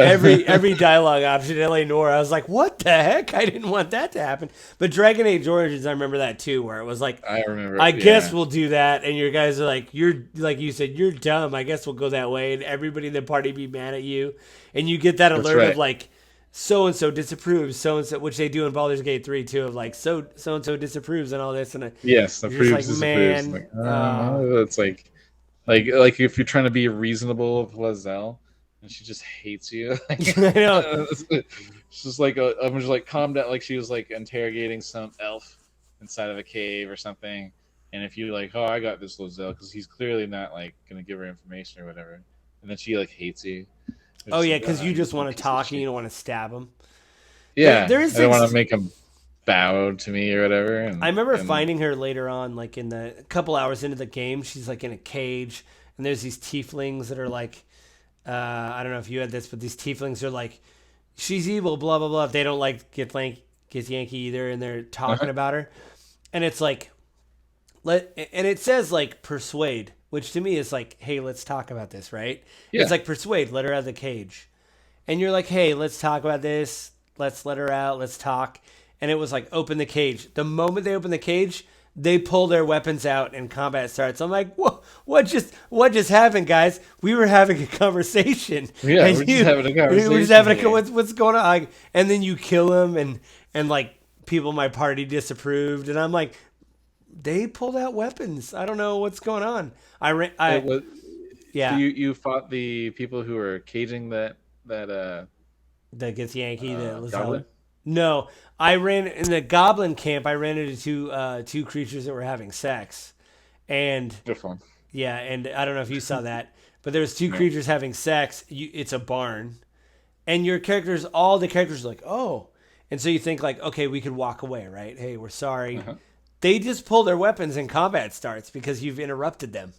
every dialogue option in L.A. Noire. I was like, what the heck? I didn't want that to happen. But Dragon Age Origins, I remember that too, where it was like, I remember. I guess we'll do that, and your guys are like, you're like you said, you're dumb. I guess we'll go that way, and everybody in the party be mad at you, and you get that alert right. of like, so and so disapproves, so and so, which they do in Baldur's Gate 3 too, of like so and so disapproves and all this, and Yes, you're approves, just like, disapproves. man, It's like if you're trying to be reasonable with Lizelle, and she just hates you. I know. It's just like I'm just like calm down. Like she was like interrogating some elf inside of a cave or something. And if you like, oh, I got this Lizelle, because he's clearly not like gonna give her information or whatever, and then she like hates you. It's Oh just yeah, like, because you just want piece to of talk and shit. you don't want to stab them. Yeah, there is I don't want things- to make him bow to me or whatever. And, I remember and- finding her later on, like in the couple hours into the game. She's like in a cage, and there's these tieflings that are like, I don't know if you had this, but these tieflings are like, she's evil, blah blah blah. They don't like get Yankee either, and they're talking about her, and it's like, and it says like persuade, which to me is like, hey, let's talk about this, right? Yeah. It's like persuade, let her out of the cage, and you're like, hey, let's talk about this. Let's let her out. Let's talk. And it was like, open the cage. The moment they open the cage, they pull their weapons out and combat starts. I'm like, what just happened, guys? We were having a conversation. Yeah, And we're just having a conversation. We're just having here. what's going on? And then you kill him, and like people in my party disapproved, and I'm like, they pulled out weapons. I don't know what's going on. It was- Yeah, So you fought the people who were caging that that gets Yankee, the Lizelle. goblin? No, I ran in the goblin camp. I ran into two creatures that were having sex, and Good one. yeah, and I don't know if you saw that, but there was two creatures having sex. It's a barn, and all the characters are like, oh, and so you think like, okay, we could walk away, right? Hey, we're sorry. They just pull their weapons and combat starts because you've interrupted them.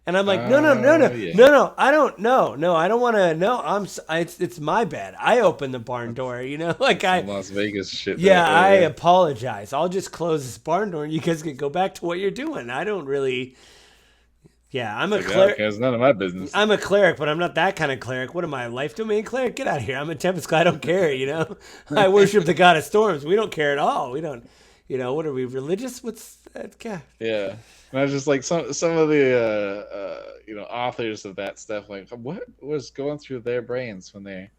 And I'm like, no, yeah. I don't, no, I don't want to, no, it's my bad. I opened the barn door, like Las Vegas shit. yeah, there. I apologize. I'll just close this barn door and you guys can go back to what you're doing. I don't really, I'm a Like, cleric. okay, it's none of my business. I'm a cleric, but I'm not that kind of cleric. What am I, a life domain cleric? Get out of here. I'm a Tempest. I don't care, I worship the god of storms. We don't care at all. We don't, What are we, religious? What's that guy? Yeah. And I was just like some of the authors of that stuff, like what was going through their brains when they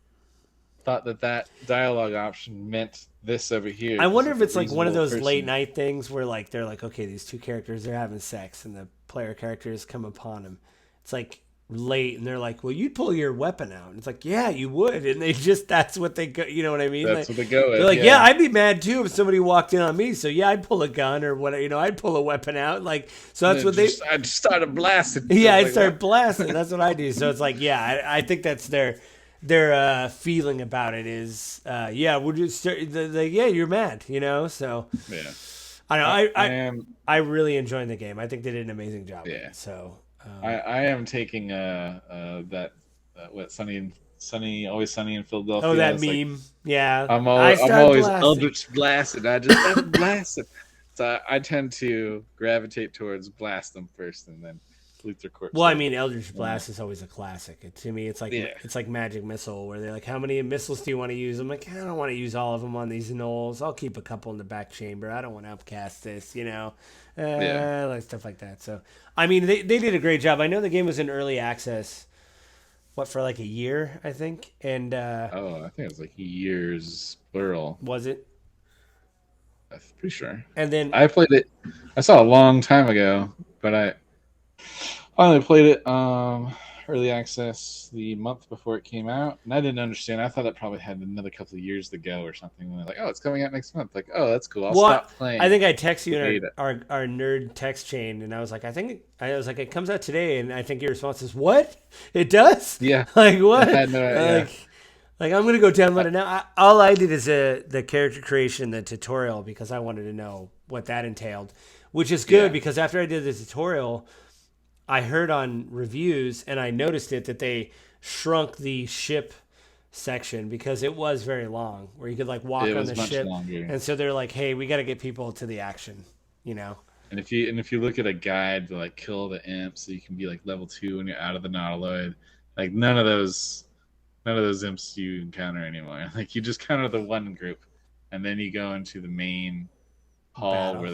thought that dialogue option meant this over here? I 'Cause, wonder like, if a it's like one of reasonable those late person. night things where like they're like, okay, these two characters they're having sex, and the player characters come upon them. It's like late, and they're like, well, you'd pull your weapon out, and it's like, yeah, you would, and they just that's what they go. You know what I mean? That's Like what they go they're with. like, yeah, Yeah. I'd be mad too if somebody walked in on me. So yeah, I'd pull a gun or what. I'd pull a weapon out. Like so And that's then what they. I just started blasting. I Yeah, was I'd like, start what? blasting. That's what I do. So it's like, yeah, I think that's their feeling about it is, yeah, we'll just start, yeah, you're mad, So Yeah. I don't know. I I am. I really enjoyed the game. I think they did an amazing job with Yeah. it. So I am taking that what always sunny in oh, Philadelphia. that It's like meme, yeah. I I'm start always blasting. eldritch blasted. I just started blasting. So I tend to gravitate towards blast them first and then Luther Corpse Well, I later. mean, Eldritch Yeah. Blast is always a classic. To me, Yeah. it's like Magic Missile, where they're like, "How many missiles do you want to use?" I'm like, "I don't want to use all of them on these gnolls. I'll keep a couple in the back chamber. I don't want to upcast this, Yeah. like stuff like that." So, I mean, they did a great job. I know the game was in early access, for like a year, I think, and Oh, I think it was like years plural. was it? I'm pretty sure. And then I played it. I saw it a long time ago, but I finally played it early access the month before it came out, and I didn't understand. I thought it probably had another couple of years to go or something. And I was like, oh, it's coming out next month. Like, oh, that's cool. I'll what? stop playing. I think I texted you in Beta. our nerd text chain, and I was like, it comes out today, and I think your response is, "What? It does? Yeah, Like I what? had no idea. Like I'm gonna go download it now." All I did is the character creation, the tutorial, because I wanted to know what that entailed, which is good Yeah. because after I did the tutorial, I heard on reviews and I noticed that they shrunk the ship section because it was very long, where you could like walk It on was the much ship, longer. and so they're like, "Hey, we got to get people to the action," you know. And if you look at a guide to like kill the imp, so you can be like level 2 when you're out of the Nautiloid, like none of those imps you encounter anymore. Like you just counter the one group, and then you go into the main hall Battle. where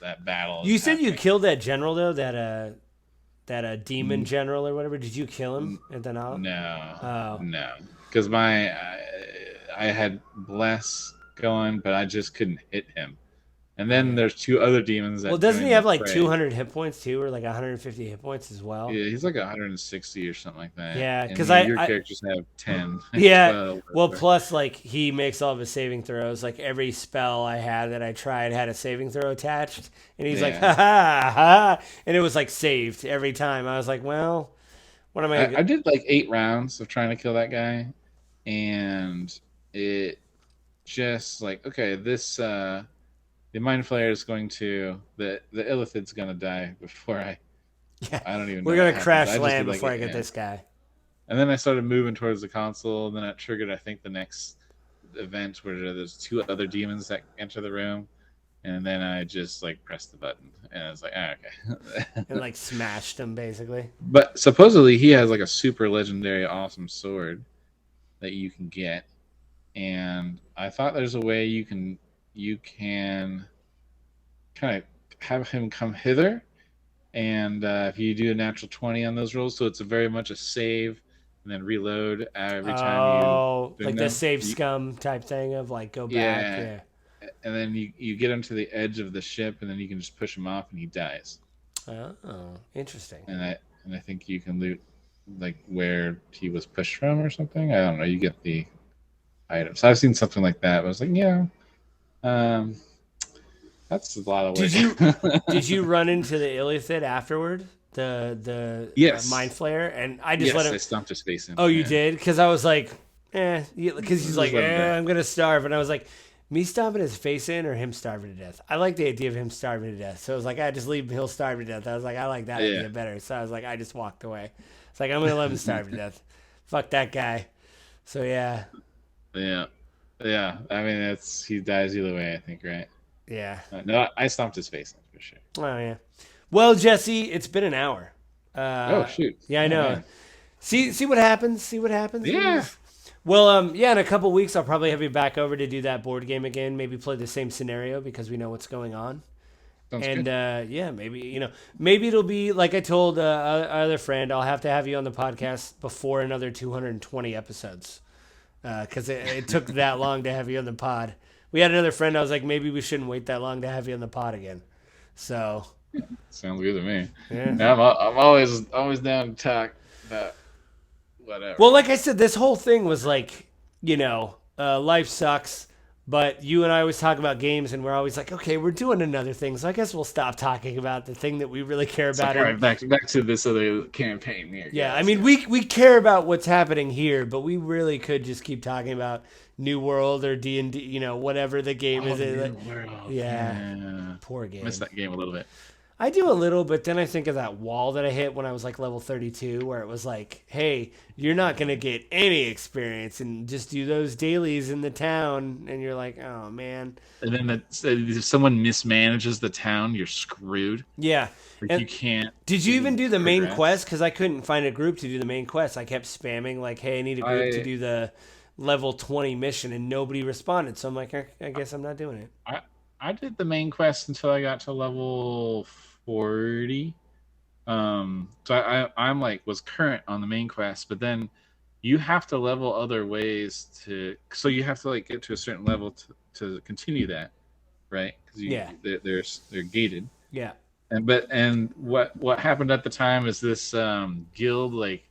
that battle. You is said you happening. killed that general though, that demon general or whatever. Did you kill him N- at the now? No, Oh. no, because I had bless going, but I just couldn't hit him. And then there's two other demons that. Well, doesn't join he have the like fray. 200 hit points too, or like 150 hit points as well? Yeah, he's like 160 or something like that. Yeah, And 'cause your I characters have 10. Yeah. 12, Well, whatever. plus like he makes all of his saving throws. Like every spell I had that I tried had a saving throw attached, and he's like, Yeah. "Ha ha ha," and it was like saved every time. I was like, "Well, what am I?" I did like 8 rounds of trying to kill that guy, and it just like, okay, this the mind flayer is going to the illithid's gonna die before Yeah. I don't even know We're what gonna happens. crash I just land did, like, before I a get hit. this guy. And then I started moving towards the console, and then it triggered, I think, the next event where there's two other demons that enter the room, and then I just like pressed the button, and I was like, okay. And like smashed him basically. But supposedly he has like a super legendary awesome sword that you can get, and I thought there's a way you can kind of have him come hither, and if you do a natural 20 on those rolls, so it's a very much a save and then reload every time Oh, you like bring the them. save scum type thing of like go back. Yeah. Yeah. And then you get him to the edge of the ship, and then you can just push him off, and he dies. Oh, interesting. And I think you can loot like where he was pushed from or something. I don't know. You get the items. I've seen something like that. But I was like, yeah, um, that's a lot of work. Did you run into the Illithid afterward? The Yes. mind flare, and I just Yes, let I him. stomped his face in. Oh, you Yeah. did? Because I was like, because he's Just like, let him die. I'm gonna starve, and I was like, me stomping his face in or him starving to death. I like the idea of him starving to death, so I was like, I just leave him, he'll starve to death. I was like, I like that Yeah. idea better, so I was like, I just walked away. It's like I'm gonna let him starve to death. Fuck that guy. So yeah, Yeah. Yeah. I mean, he dies either way, I think, right? yeah. No, I stomped his face in for sure. Oh yeah. Well, Jesse, it's been an hour. Oh shoot. Yeah, I Oh, know. man. See what happens. See what happens. Yeah. Well, yeah, in a couple weeks, I'll probably have you back over to do that board game again. Maybe play the same scenario because we know what's going on. Sounds And good. yeah, maybe maybe it'll be like I told our other friend. I'll have to have you on the podcast before another 220 episodes because it took that long to have you on the pod. We had another friend. I was like, maybe we shouldn't wait that long to have you on the pod again. So Sounds good to me. yeah. Yeah, I'm always down to talk about whatever. Well, like I said, this whole thing was like, life sucks. But you and I always talk about games, and we're always like, okay, we're doing another thing. So I guess we'll stop talking about the thing that we really care It's about. like, all right, back to this other campaign here. Yeah, I guys. mean, we care about what's happening here, but we really could just keep talking about New World or D&D, whatever the game is. New World. Yeah, poor I game. missed that game a little bit. I do a little, but then I think of that wall that I hit when I was like level 32, where it was like, hey, you're not going to get any experience and just do those dailies in the town. And you're like, oh, man. And then if someone mismanages the town, you're screwed. Yeah. Like, And you can't. did you even do the main progress. quest? Because I couldn't find a group to do the main quest. I kept spamming, like, hey, I need a group to do the level 20 mission, and nobody responded. So I'm like, I guess I'm not doing it. I did the main quest until I got to level 40. So I'm like was current on the main quest, but then you have to level other ways so you have to like get to a certain level to continue that, right? Because Yeah. they're gated. Yeah. And what happened at the time is this guild like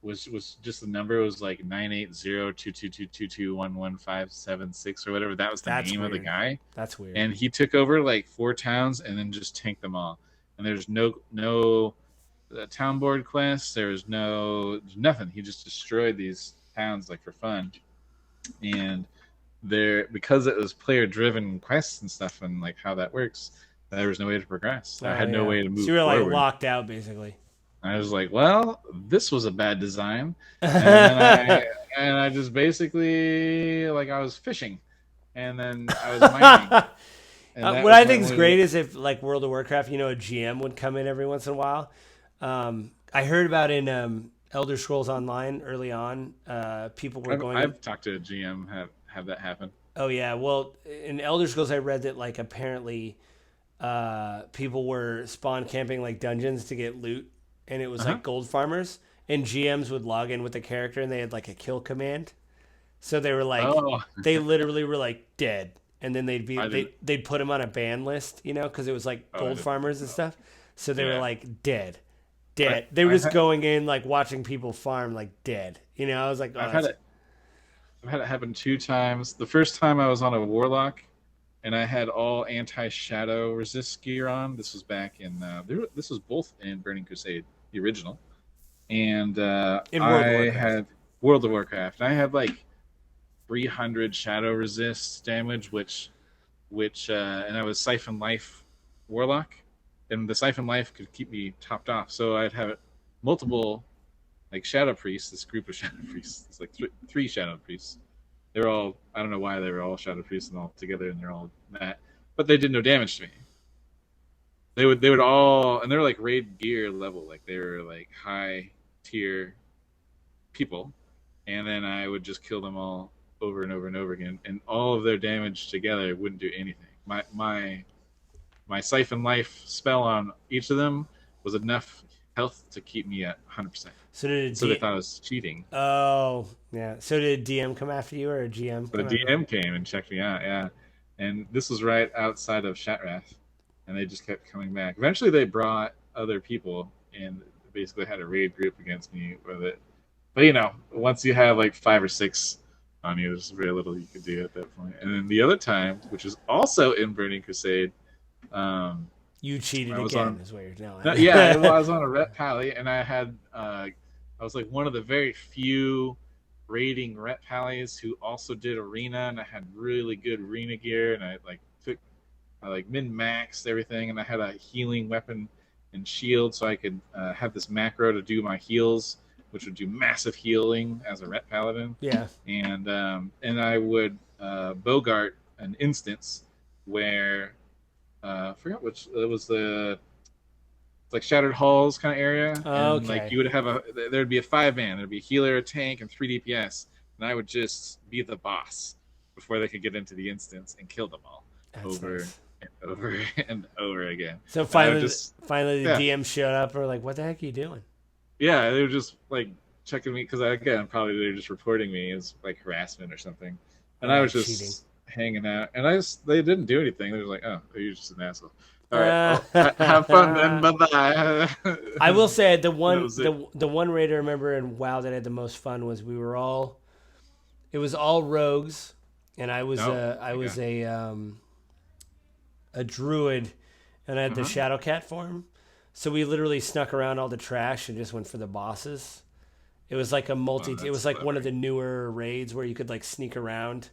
was just the number. It was like 9802222211576 or whatever. That was the That's name of the weird. guy. That's weird. And he took over like 4 towns and then just tanked them all. And there's no town board quests. There's nothing. He just destroyed these towns like for fun. And because it was player driven quests and stuff and like how that works, there was no way to progress. I had no way to move So you were like forward. locked out, basically. I was like, well, this was a bad design. And I just basically like I was fishing, and then I was mining. What I think is great is if like World of Warcraft, a GM would come in every once in a while. I heard about in Elder Scrolls Online early on. People were going. I've talked to a GM have that happen. Oh yeah, well in Elder Scrolls I read that like apparently people were spawn camping like dungeons to get loot, and it was like gold farmers, and GMs would log in with the character and they had like a kill command. So they were like they literally were like dead. And then they'd put him on a ban list, because it was like gold farmers and stuff. So they were like dead. They were just going in like watching people farm like dead. I was like, I've had it happen 2 times. The first time I was on a warlock, and I had all anti-shadow resist gear on. This was back in this was both in Burning Crusade, the original, and I had World of Warcraft. I had like 300 shadow resist damage, which and I was Siphon Life Warlock, and the Siphon Life could keep me topped off. So I'd have multiple like Shadow Priests, this group of Shadow Priests. It's like 3 Shadow Priests. They're all, I don't know why they were all Shadow Priests and all together, and they're all that, but they did no damage to me. They would all, and they're like raid gear level, like they were like high tier people, and then I would just kill them all over and over and over again, and all of their damage together wouldn't do anything. My Siphon Life spell on each of them was enough health to keep me at 100%. So they thought I was cheating. Oh, yeah. So did a DM come after you or a GM? The DM came and checked me out, yeah. And this was right outside of Shattrath, and they just kept coming back. Eventually they brought other people and basically had a raid group against me with it. But once you have like 5 or 6 on you, there's very little you could do at that point. And then the other time, which is also in Burning Crusade, you cheated again, is what you're telling. I was on a Ret Pally, and I was like one of the very few raiding Ret Pallies who also did arena, and I had really good arena gear, and I min-maxed everything, and I had a healing weapon and shield, so I could have this macro to do my heals, which would do massive healing as a Ret Paladin. Yeah. And I would Bogart an instance where I forgot which it was it's like Shattered Halls kind of area. Oh, and okay. like you would have there'd be a 5-man, there'd be a healer, a tank, and 3 DPS. and I would just be the boss before they could get into the instance and kill them all That's over nice. and over and over again. So And I would finally, just finally the yeah DM showed up. We're like, what the heck are you doing? yeah they were just like checking me because again probably they were just reporting me as like harassment or something, and I Yeah, was cheating. just hanging out, and they didn't do anything. They were like, oh, you're just an asshole. All right, Uh, well, have fun then. Bye bye. I will say the That one was it. the one raid I remember in WoW that had the most fun was we were all it was all rogues, and No, I okay. was a druid, and I had the Uh-huh. Shadowcat form. So we literally snuck around all the trash and just went for the bosses. It was like a multi. Oh, It that's was like one of clever. the newer raids where you could like sneak around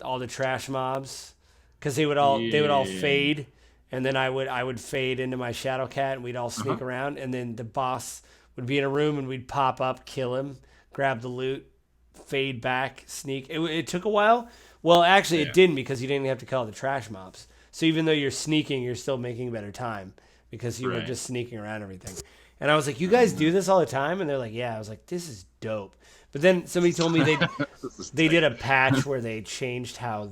all the trash mobs because they would all Yeah. fade, and then I would fade into my Shadowcat, and we'd all Uh-huh. sneak around, and then the boss would be in a room, and we'd pop up, kill him, grab the loot, fade back, sneak. It took a while. Well, actually, it Yeah. didn't because you didn't have to kill the trash mobs. So even though you're sneaking, you're still making better time because you were Right. just sneaking around everything. And I was like, "You guys do this all the time?" And they're like, "Yeah." I was like, "This is dope." But then somebody told me This is they tight. did a patch where they changed how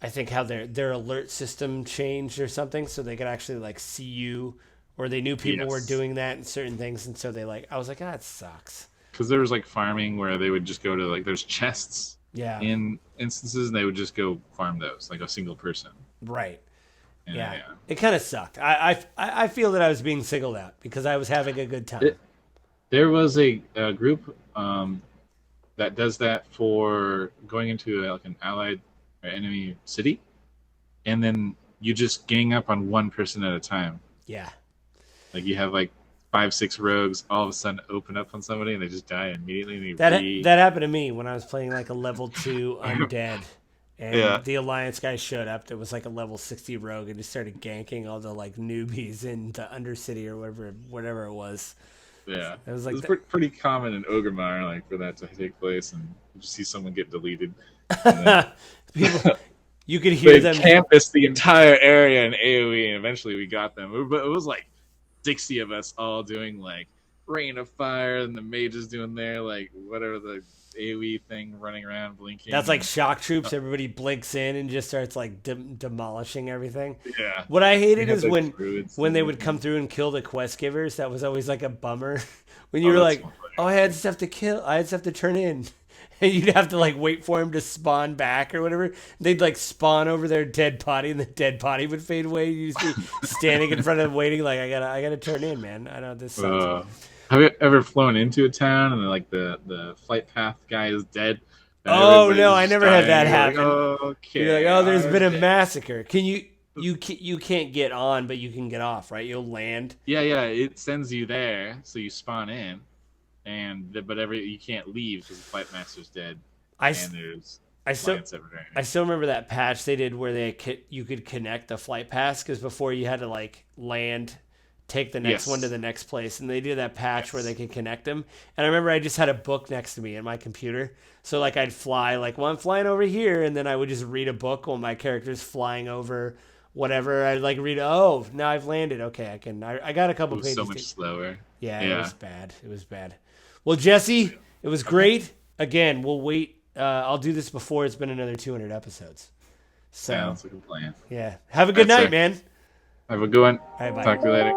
I think how their alert system changed or something, so they could actually like see you, or they knew people were Yes. doing that in certain things, and so they like I was like, that sucks. Because there was like farming where they would just go to like there's chests Yeah, in instances and they would just go farm those like a single person. right. And Yeah, yeah. it kind of sucked. I feel that I was being singled out because I was having a good time. It, there was a group that does that for going into like an allied or enemy city, and then you just gang up on one person at a time. Yeah, Like you have like 5, 6 rogues all of a sudden open up on somebody and they just die immediately and they that happened to me when I was playing like a level 2 undead, yeah and the alliance guy showed up. That was like a level 60 rogue, and just started ganking all the like newbies in the Undercity or whatever it was. yeah. It was It like was pretty common in Ogrimmar like for that to take place and you just see someone get deleted and then people. You could hear they them. canvassed the entire area in AoE and eventually we got them. But it was like 60 of us all doing like Rain of Fire and the mages doing their like whatever the AoE thing running around That's blinking like and shock troops. Everybody blinks in and just starts like demolishing everything. yeah. What I We hated had is like when druids when and they would everything. come through and kill the quest givers. That was always like a bummer. When you Oh, were that's like, one player. "Oh, I had stuff to kill. I had stuff to turn in," and you'd have to like wait for him to spawn back or whatever. They'd like spawn over their dead body, and the dead body would fade away. You'd just be standing in front of them waiting, like, I gotta turn in, man. I know this sucks." Uh, have you ever flown into a town and like the flight path guy is dead and Oh no, everybody's I just never had dying? that And you're like, happen. oh, You're like, okay, "Oh, there's been a okay. massacre." Can you can't get on, but you can get off, right? You'll land. Yeah, yeah. It sends you there, so you spawn in, but you can't leave because the flight master's dead, I, and there's I still plants everywhere. I still remember that patch they did where you could connect the flight pass because before you had to like land, take the next one to Yes, the next place, and they did that patch where they yes. could connect them. And I remember I just had a book next to me in my computer, so like I'd fly like, well, I'm flying over here, and then I would just read a book while my character's flying over whatever. I'd like read, oh, now I've landed. Okay, I can. I got a It couple was so pages to. much slower. Yeah, it Yeah. was bad. It was bad. Well, Jesse, it was Okay. great. Again, we'll wait. I'll do this before it's been another 200 episodes. So, Sounds like a plan. yeah. Have a good All right, night, sir. man. Have a good one. All right, bye. Talk to you later.